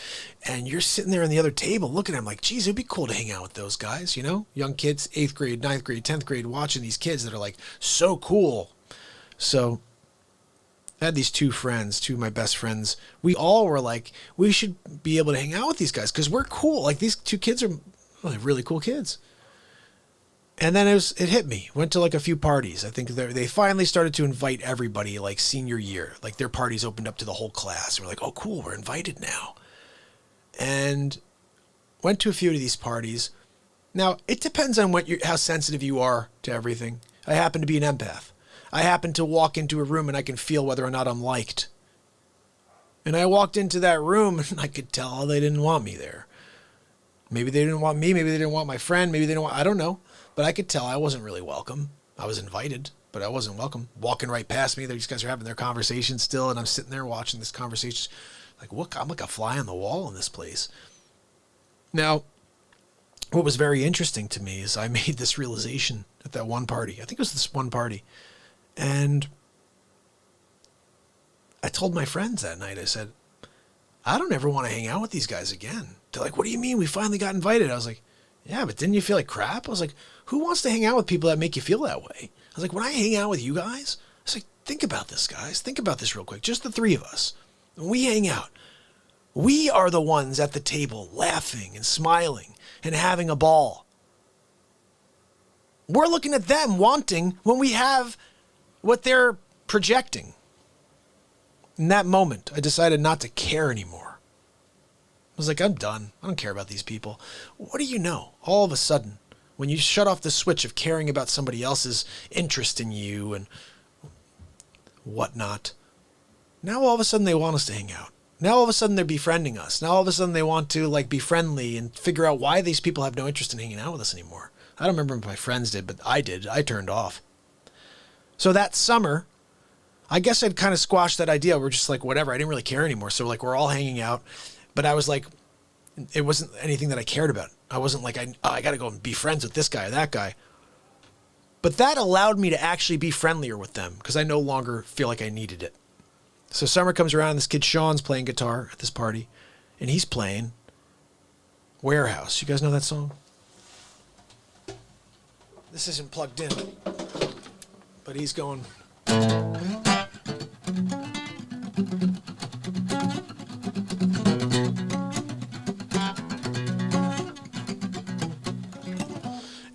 And you're sitting there on the other table looking at them like, geez, it'd be cool to hang out with those guys, you know? Young kids, 8th grade, 9th grade, 10th grade, watching these kids that are like so cool. So I had these 2 friends, 2 of my best friends. We all were like, we should be able to hang out with these guys because we're cool. Like these 2 kids are really cool kids. And then it hit me. Went to like a few parties. I think they finally started to invite everybody like senior year. Like their parties opened up to the whole class. We're like, oh, cool, we're invited now. And went to a few of these parties. Now, it depends on how sensitive you are to everything. I happen to be an empath. I happen to walk into a room and I can feel whether or not I'm liked. And I walked into that room and I could tell they didn't want me there. Maybe they didn't want me. Maybe they didn't want my friend. Maybe they didn't want, I don't know. But I could tell I wasn't really welcome. I was invited, but I wasn't welcome. Walking right past me, these guys are having their conversation still, and I'm sitting there watching this conversation. Like, what? I'm like a fly on the wall in this place. Now, what was very interesting to me is I made this realization at that one party. I think it was this one party. And I told my friends that night, I said, I don't ever want to hang out with these guys again. They're like, what do you mean? We finally got invited. I was like, yeah, but didn't you feel like crap? I was like, who wants to hang out with people that make you feel that way? I was like, when I hang out with you guys, I was like, think about this, guys. Think about this real quick. Just the 3 of us. When we hang out, we are the ones at the table laughing and smiling and having a ball. We're looking at them wanting when we have what they're projecting. In that moment, I decided not to care anymore. I was like, I'm done. I don't care about these people. What do you know? All of a sudden, when you shut off the switch of caring about somebody else's interest in you and whatnot, now all of a sudden they want us to hang out. Now all of a sudden they're befriending us. Now all of a sudden they want to like be friendly and figure out why these people have no interest in hanging out with us anymore. I don't remember if my friends did, but I did. I turned off. So that summer, I guess I'd kind of squashed that idea. We're just like, whatever. I didn't really care anymore. So like we're all hanging out. But I was like, it wasn't anything that I cared about. I wasn't like, I got to go and be friends with this guy or that guy. But that allowed me to actually be friendlier with them because I no longer feel like I needed it. So summer comes around. This kid Sean's playing guitar at this party. And he's playing Warehouse. You guys know that song? This isn't plugged in. But he's going...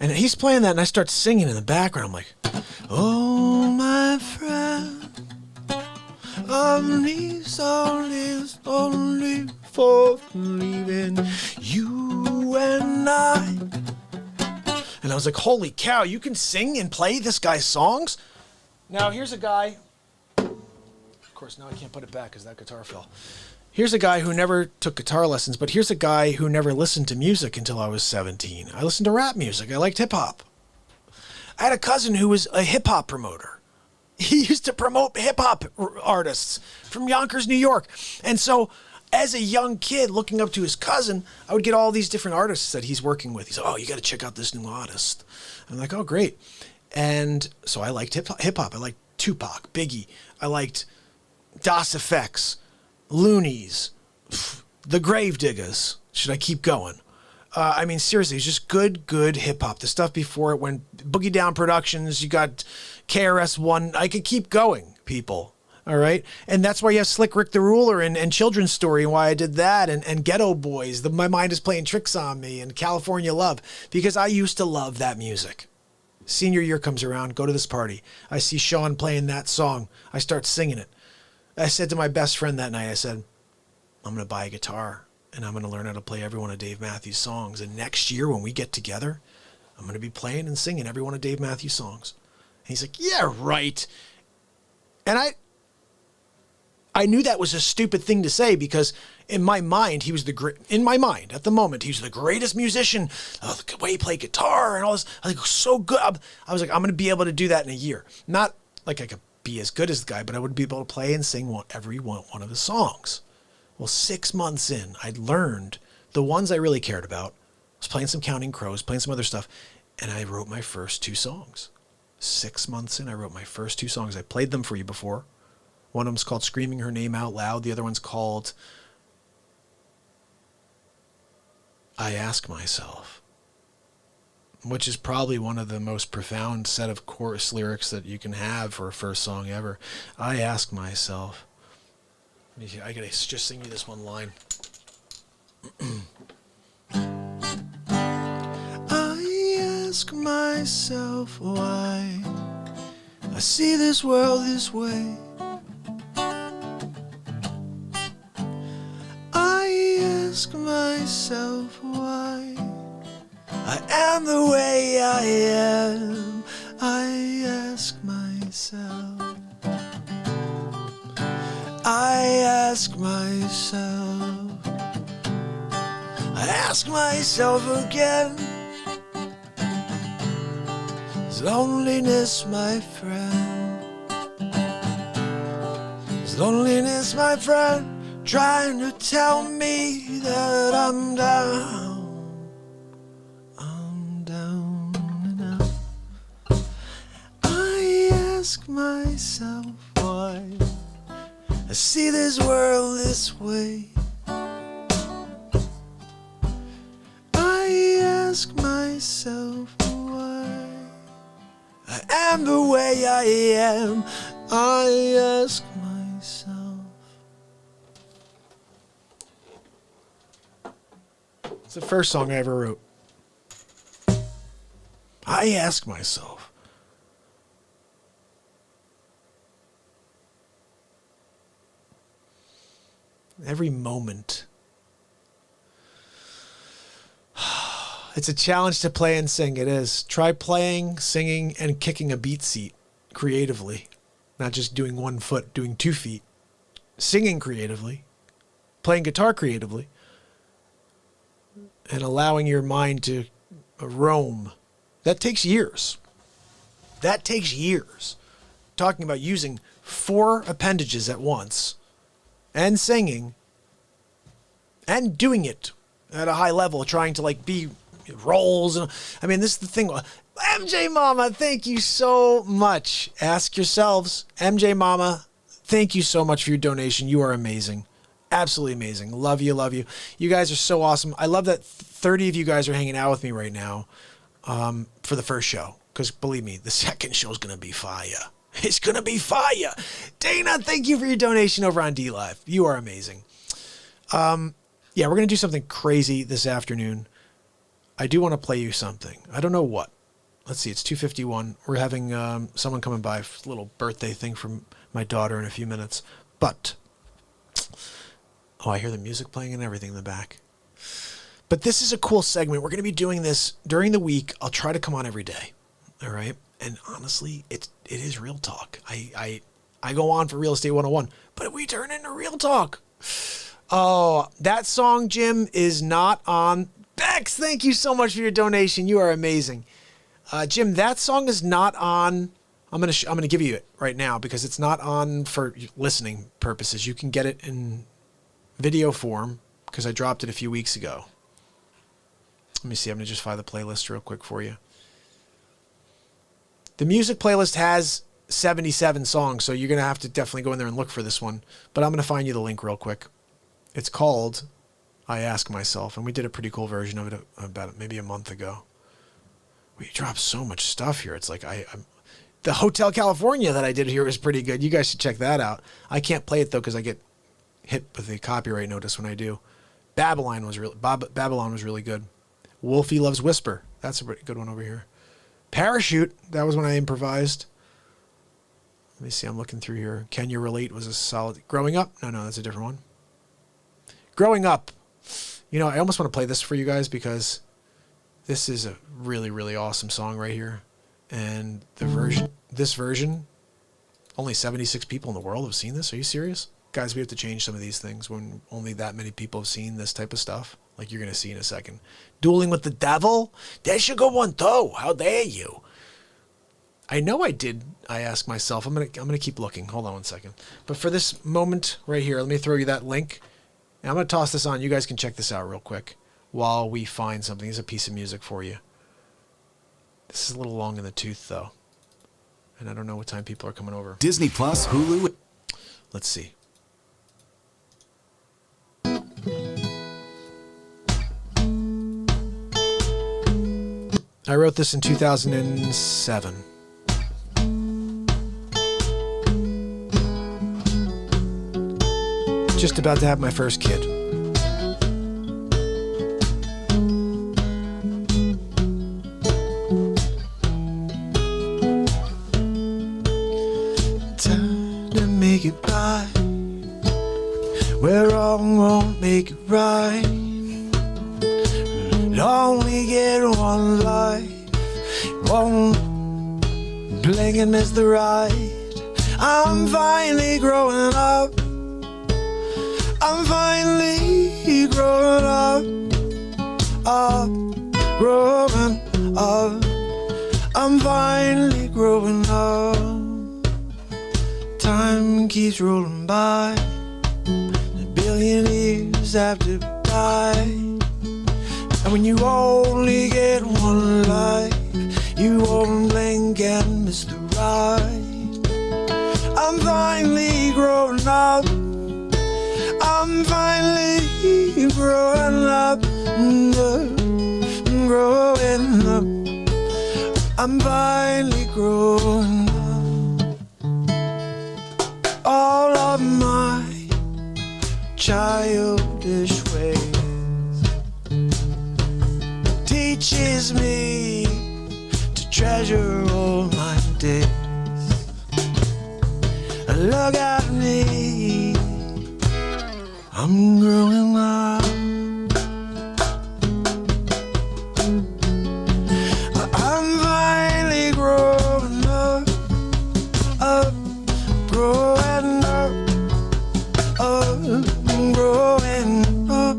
And he's playing that, and I start singing in the background. I'm like, oh, my friend, these songs only for leaving you and I. And I was like, holy cow, you can sing and play this guy's songs? Now, here's a guy. Of course, now I can't put it back because that guitar fell. Here's a guy who never took guitar lessons, but here's a guy who never listened to music until I was 17. I listened to rap music. I liked hip-hop. I had a cousin who was a hip-hop promoter. He used to promote hip-hop artists from Yonkers, New York. And so as a young kid looking up to his cousin, I would get all these different artists that he's working with. He's like, oh, you got to check out this new artist. I'm like, oh, great. And so I liked hip-hop. I liked Tupac, Biggie. I liked Das Effects. Loonies, the Gravediggers. Should I keep going? I mean, seriously, it's just good hip-hop. The stuff before it went Boogie Down Productions, you got KRS-One. I could keep going, people. All right? And that's why you have Slick Rick the Ruler and Children's Story and why I did that and Ghetto Boys, My Mind is Playing Tricks on Me and California Love because I used to love that music. Senior year comes around, go to this party. I see Sean playing that song. I start singing it. I said to my best friend that night, I said, I'm going to buy a guitar and I'm going to learn how to play every one of Dave Matthews' songs. And next year when we get together, I'm going to be playing and singing every one of Dave Matthews' songs. And he's like, yeah, right. And I knew that was a stupid thing to say because in my mind, he was in my mind at the moment, he was the greatest musician. Oh, the way he played guitar and all this. I was like, so good. I was like, I'm going to be able to do that in a year. Not like I could be as good as the guy, but I would be able to play and sing every one of his songs. Well, 6 months in, I'd learned the ones I really cared about, was playing some Counting Crows, playing some other stuff, and I wrote my first 2 songs. 6 months in, I wrote my first 2 songs. I played them for you before. One of them's called Screaming Her Name Out Loud. The other one's called I Ask Myself, which is probably one of the most profound set of chorus lyrics that you can have for a first song ever. I ask myself. I gotta just sing you this one line. I ask myself why I see this world this way. I ask myself why I am the way I am. I ask myself. I ask myself. I ask myself again. Is loneliness my friend? Is loneliness my friend? Trying to tell me that I'm down. I'm down and out. I ask myself why I see this world this way. I ask myself why I am the way I am. I ask myself. It's the first song I ever wrote. I ask myself. Every moment. It's a challenge to play and sing. It is. Try playing, singing, and kicking a beat seat creatively. Not just doing 1 foot, doing 2 feet. Singing creatively. Playing guitar creatively. And allowing your mind to roam. That takes years. That takes years. Talking about using 4 appendages at once. And singing. And doing it at a high level. Trying to like be roles. And I mean, this is the thing. MJ Mama, thank you so much. Ask yourselves. MJ Mama, thank you so much for your donation. You are amazing. Absolutely amazing. Love you, love you. You guys are so awesome. I love that 30 of you guys are hanging out with me right now for the first show. Because believe me, the second show is going to be fire. It's going to be fire. Dana, thank you for your donation over on DLive. You are amazing. Yeah, we're going to do something crazy this afternoon. I do want to play you something. I don't know what. Let's see, it's 2:51. We're having someone coming by for a little birthday thing from my daughter in a few minutes. But, oh, I hear the music playing and everything in the back. But this is a cool segment. We're going to be doing this during the week. I'll try to come on every day. All right? And honestly, it is real talk. I go on for Real Estate 101, but we turn into real talk. Oh, that song, Jim, is not on. Bex, thank you so much for your donation. You are amazing. Jim, that song is not on. I'm gonna give you it right now because it's not on for listening purposes. You can get it in video form because I dropped it a few weeks ago. Let me see. I'm gonna just find the playlist real quick for you. The music playlist has 77 songs, so you're gonna have to definitely go in there and look for this one. But I'm gonna find you the link real quick. It's called I Ask Myself, and we did a pretty cool version of it about maybe a month ago. We dropped so much stuff here. It's like the Hotel California that I did here is pretty good. You guys should check that out. I can't play it though because I get hit with a copyright notice when I do. Babylon was really good. Wolfie Loves Whisper. That's a pretty good one over here. Parachute. That was when I improvised. Let me see. I'm looking through here. Can You Relate was a solid. Growing Up. No, that's a different one. Growing Up. You know, I almost want to play this for you guys because this is a really, really awesome song right here. And this version, only 76 people in the world have seen this. Are you serious? Guys, we have to change some of these things when only that many people have seen this type of stuff. Like you're going to see in a second. Dueling with the Devil? There's your good one, too. How dare you? I know I did. I ask myself. I'm gonna keep looking. Hold on one second. But for this moment right here, let me throw you that link. And I'm going to toss this on. You guys can check this out real quick. while we find something. Here's a piece of music for you. This is a little long in the tooth, though. And I don't know what time people are coming over. Disney Plus, Hulu. Let's see. I wrote this in 2007. Just about to have my first kid. Time to make it right, where wrong won't make it right. Only get one life, won't blink and miss the ride. I'm finally growing up. I'm finally growing up, growing up. I'm finally growing up. Time keeps rolling by, a billion years after die. And when you only get one life, you won't blink and miss the ride. I'm finally growing up. I'm finally growing up, growing up. I'm finally growing up. All of my childish ways teaches me to treasure all my days. Look at me, I'm growing up. I'm finally growing up, growing up, growing up,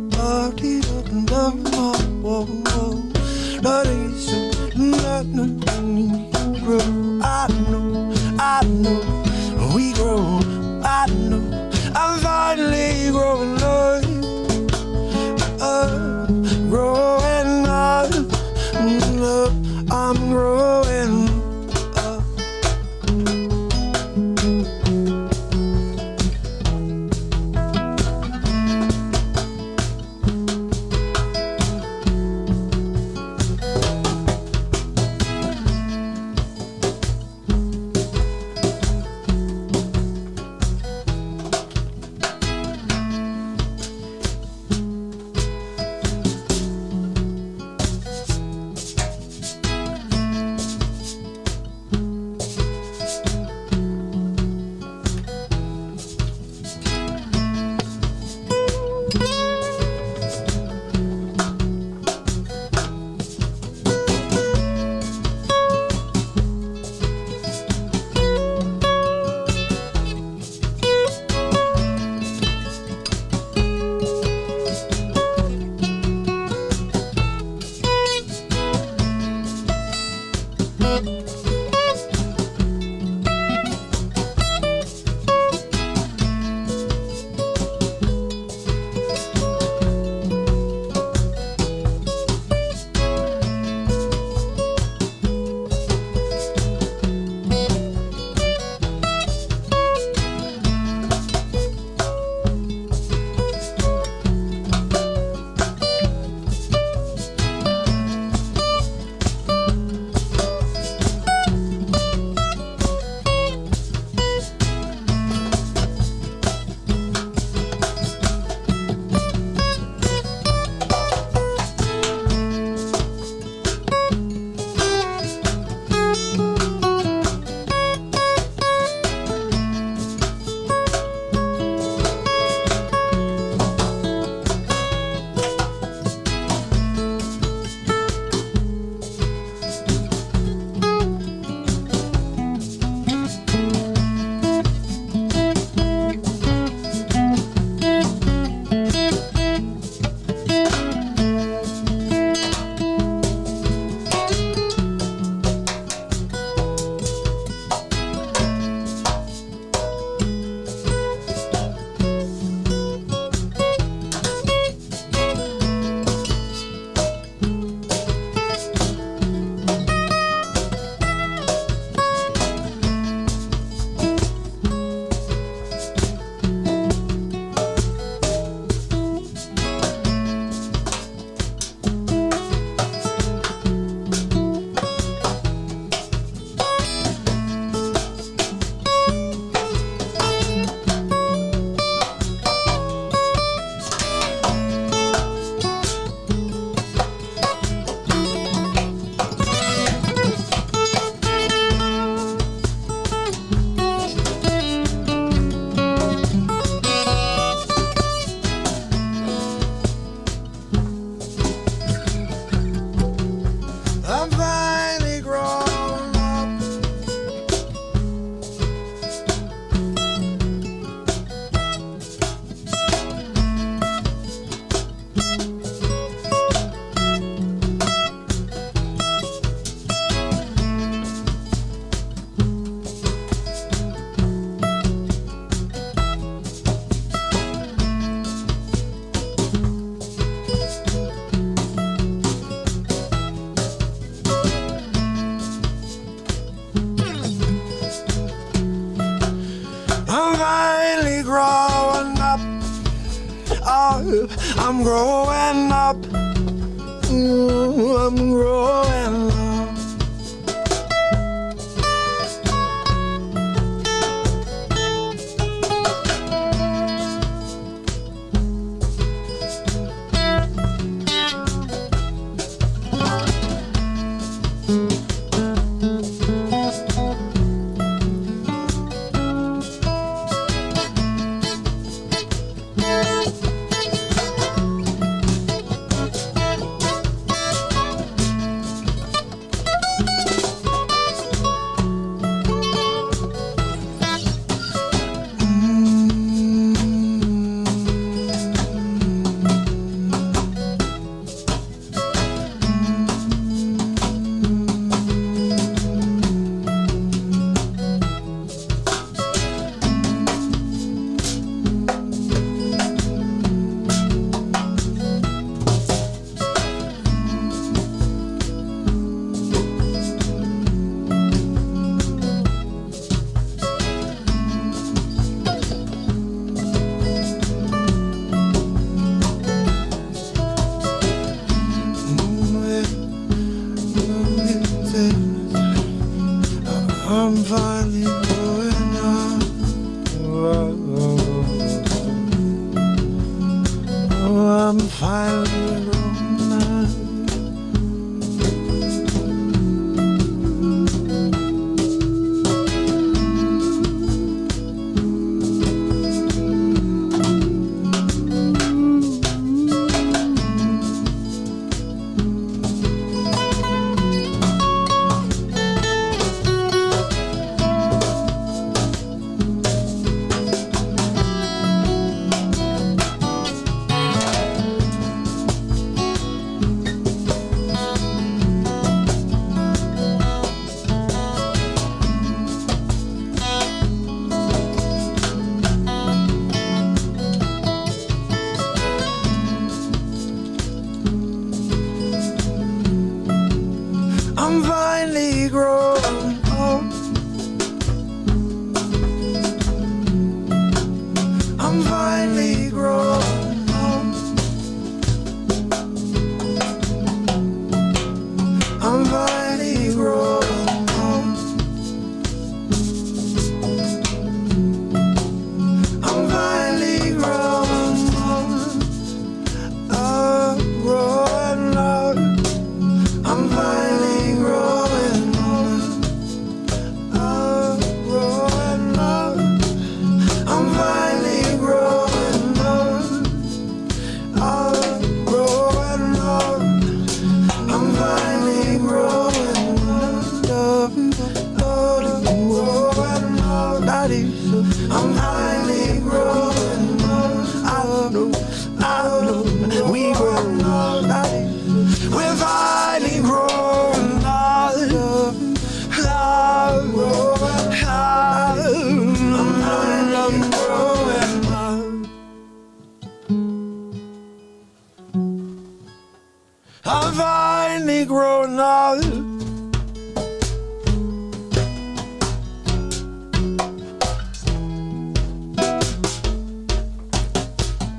I know, we grow, I know. I'm finally growing up, growing up, I'm growing up. I'm finally grown up. I'm finally growing up. Oh, I'm growing up. I'm growing up. I'm finally growing up. Oh, I'm finally growing up. I'm finally grown up. I'm finally grown up. I'm finally grown up. I'm finally grown up. I'm growing up. I'm finally growing up. I'm growing up. I'm finally growing up. I'm growing up. I'm finally growing up. I'm finally growing up. I know, we growing up. We're finally growing up. I'm finally growing up. I'm finally growing up.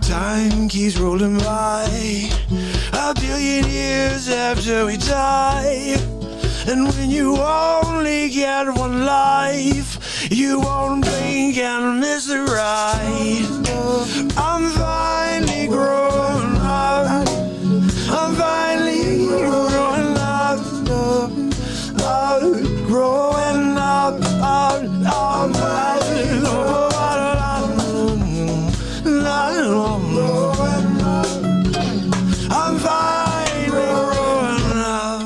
Time keeps rolling by, a billion years after we die. And when you only get one life, you won't blink and miss the ride. I'm finally growing up. I'm finally growing up. I'm growing up. I'm finally growing up. I'm finally growing up.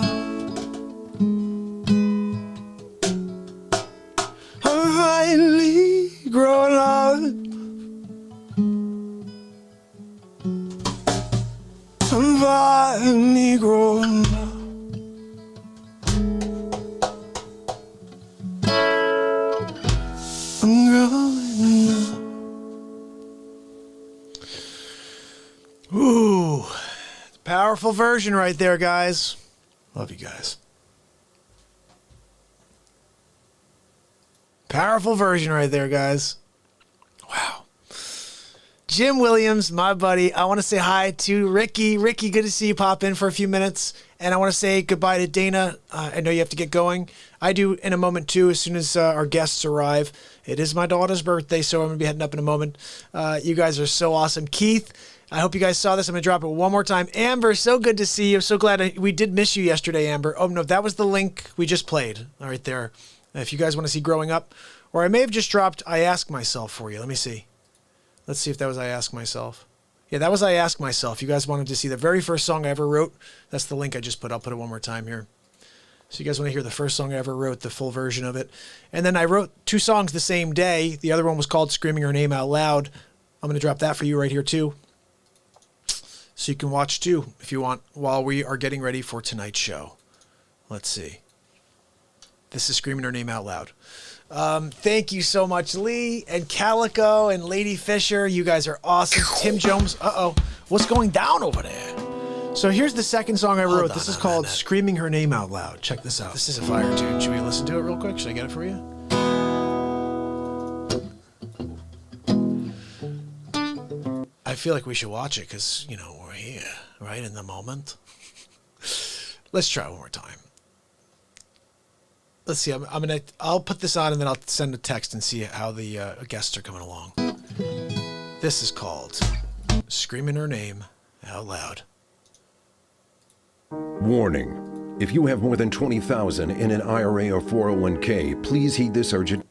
Powerful version right there, guys. Love you guys. Powerful version right there, guys. Wow. Jim Williams, my buddy. I want to say hi to Ricky. Ricky, good to see you pop in for a few minutes. And I want to say goodbye to Dana. I know you have to get going. I do in a moment, too, as soon as our guests arrive. It is my daughter's birthday, so I'm going to be heading up in a moment. You guys are so awesome. Keith, I hope you guys saw this. I'm going to drop it one more time. Amber, so good to see you. I'm so glad we did miss you yesterday, Amber. Oh, no, that was the link we just played right there. If you guys want to see Growing Up. Or I may have just dropped I Ask Myself for you. Let me see. Let's see if that was I Ask Myself. Yeah, that was I Ask Myself. You guys wanted to see the very first song I ever wrote. That's the link I just put. I'll put it one more time here. So you guys want to hear the first song I ever wrote, the full version of it. And then I wrote 2 songs the same day. The other one was called Screaming Her Name Out Loud. I'm going to drop that for you right here too. So you can watch too, if you want, while we are getting ready for tonight's show. Let's see. This is Screaming Her Name Out Loud. Thank you so much, Lee and Calico and Lady Fisher. You guys are awesome. Tim Jones. Uh-oh. What's going down over there? So here's the second song I wrote. This is called Screaming Her Name Out Loud. Check this out. This is a fire tune. Should we listen to it real quick? Should I get it for you? I feel like we should watch it because, you know, we're here, right, in the moment. Let's try it one more time. Let's see. I'll put this on and then I'll send a text and see how the guests are coming along. This is called Screaming Her Name Out Loud. Warning. If you have more than $20,000 in an IRA or 401k, please heed this urgent.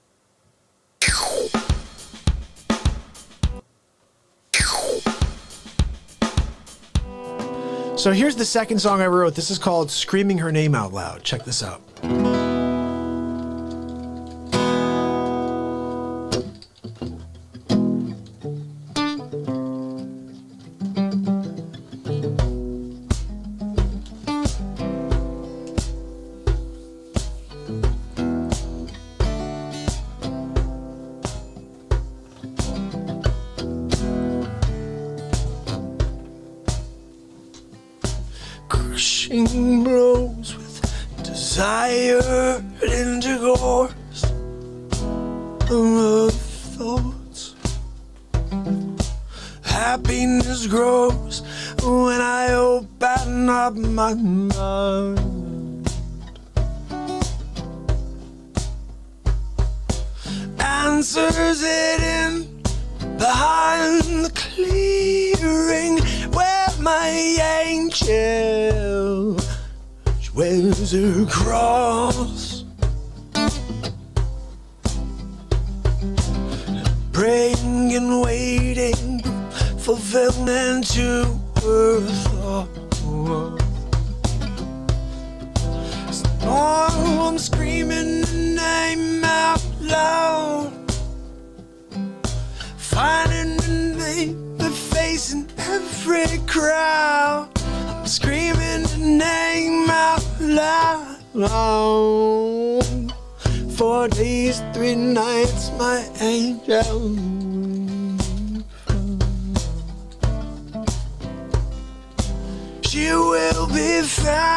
So here's the second song I wrote. This is called Screaming Her Name Out Loud. Check this out. Crushing blows with desire intercourse of thoughts. Happiness grows when I open up my mind. Answers hidden behind the clearing where my angel wears her cross, praying and waiting fulfillment to her thought. Oh, I'm screaming the name out loud, finding the name, the face in every crowd. I'm screaming the name out loud. 4 days, 3 nights, my angel. She will be found.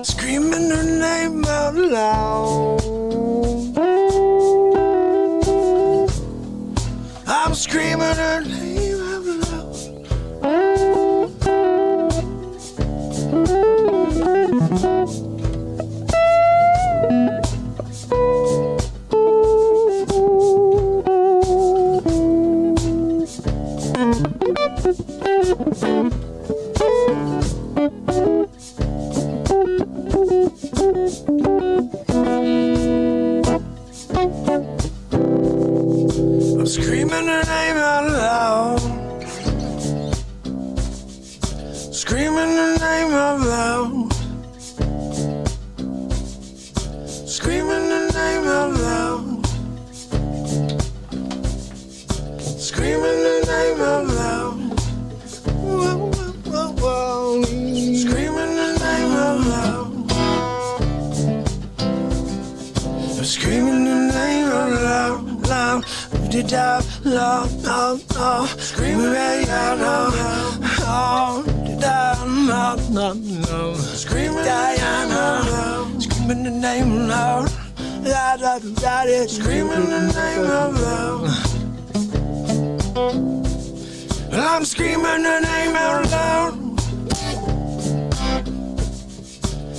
Screaming her name out loud. I'm screaming her name out loud. I'm screaming her name out loud. Screaming her name out loud. Screaming her name out loud. Screaming her name out loud. Whoa, whoa, whoa. Screaming her name out loud. I'm screaming her name out loud, loud. Da la la la, screaming out loud, oh, da la la la, screaming out loud, screaming the name loud, da da da da, screaming the name out loud. I'm screaming the name out loud.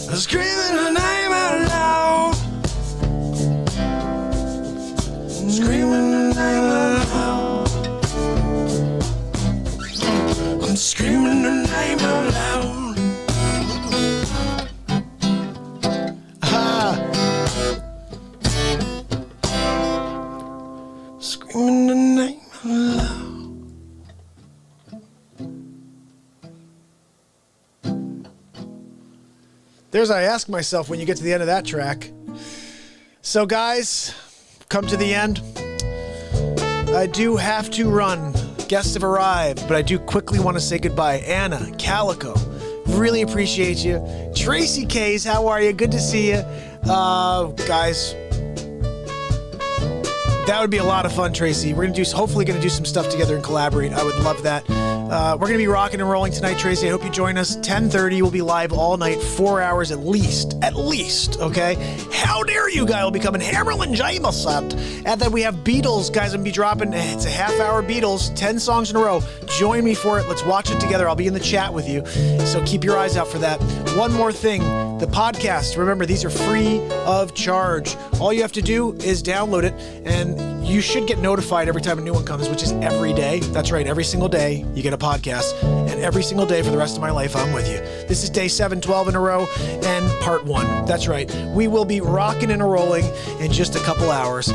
I'm screaming the name out loud. Screaming the name out loud. I'm screaming the name out loud. Screaming the name out loud. There's I ask myself when you get to the end of that track. So guys, come to the end. I do have to run. Guests have arrived, but I do quickly want to say goodbye. Anna, Calico, really appreciate you. Tracy Kays, how are you? Good to see you. Guys, that would be a lot of fun, Tracy. We're hopefully gonna do some stuff together and collaborate. I would love that. We're gonna be rocking and rolling tonight, Tracy. I hope you join us. 10:30. We'll be live all night, 4 hours at least. At least, okay? How dare you, guy will be coming. Hammerlin Jameson. And then we have Beatles, guys. I'm gonna be dropping. It's a half-hour Beatles, 10 songs in a row. Join me for it. Let's watch it together. I'll be in the chat with you. So keep your eyes out for that. One more thing. The podcast, remember, these are free of charge. All you have to do is download it, and you should get notified every time a new one comes, which is every day. That's right, every single day you get a podcast, and every single day for the rest of my life, I'm with you. This is day 712 in a row, and part 1. That's right. We will be rocking and rolling in just a couple hours.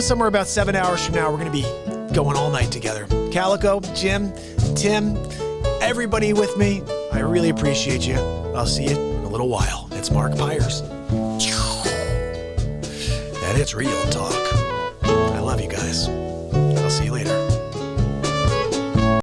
Somewhere about 7 hours from now, we're going to be going all night together. Calico, Jim, Tim, everybody with me, I really appreciate you. I'll see you in a little while. It's Mark Pires. And it's real talk. I love you guys. I'll see you later.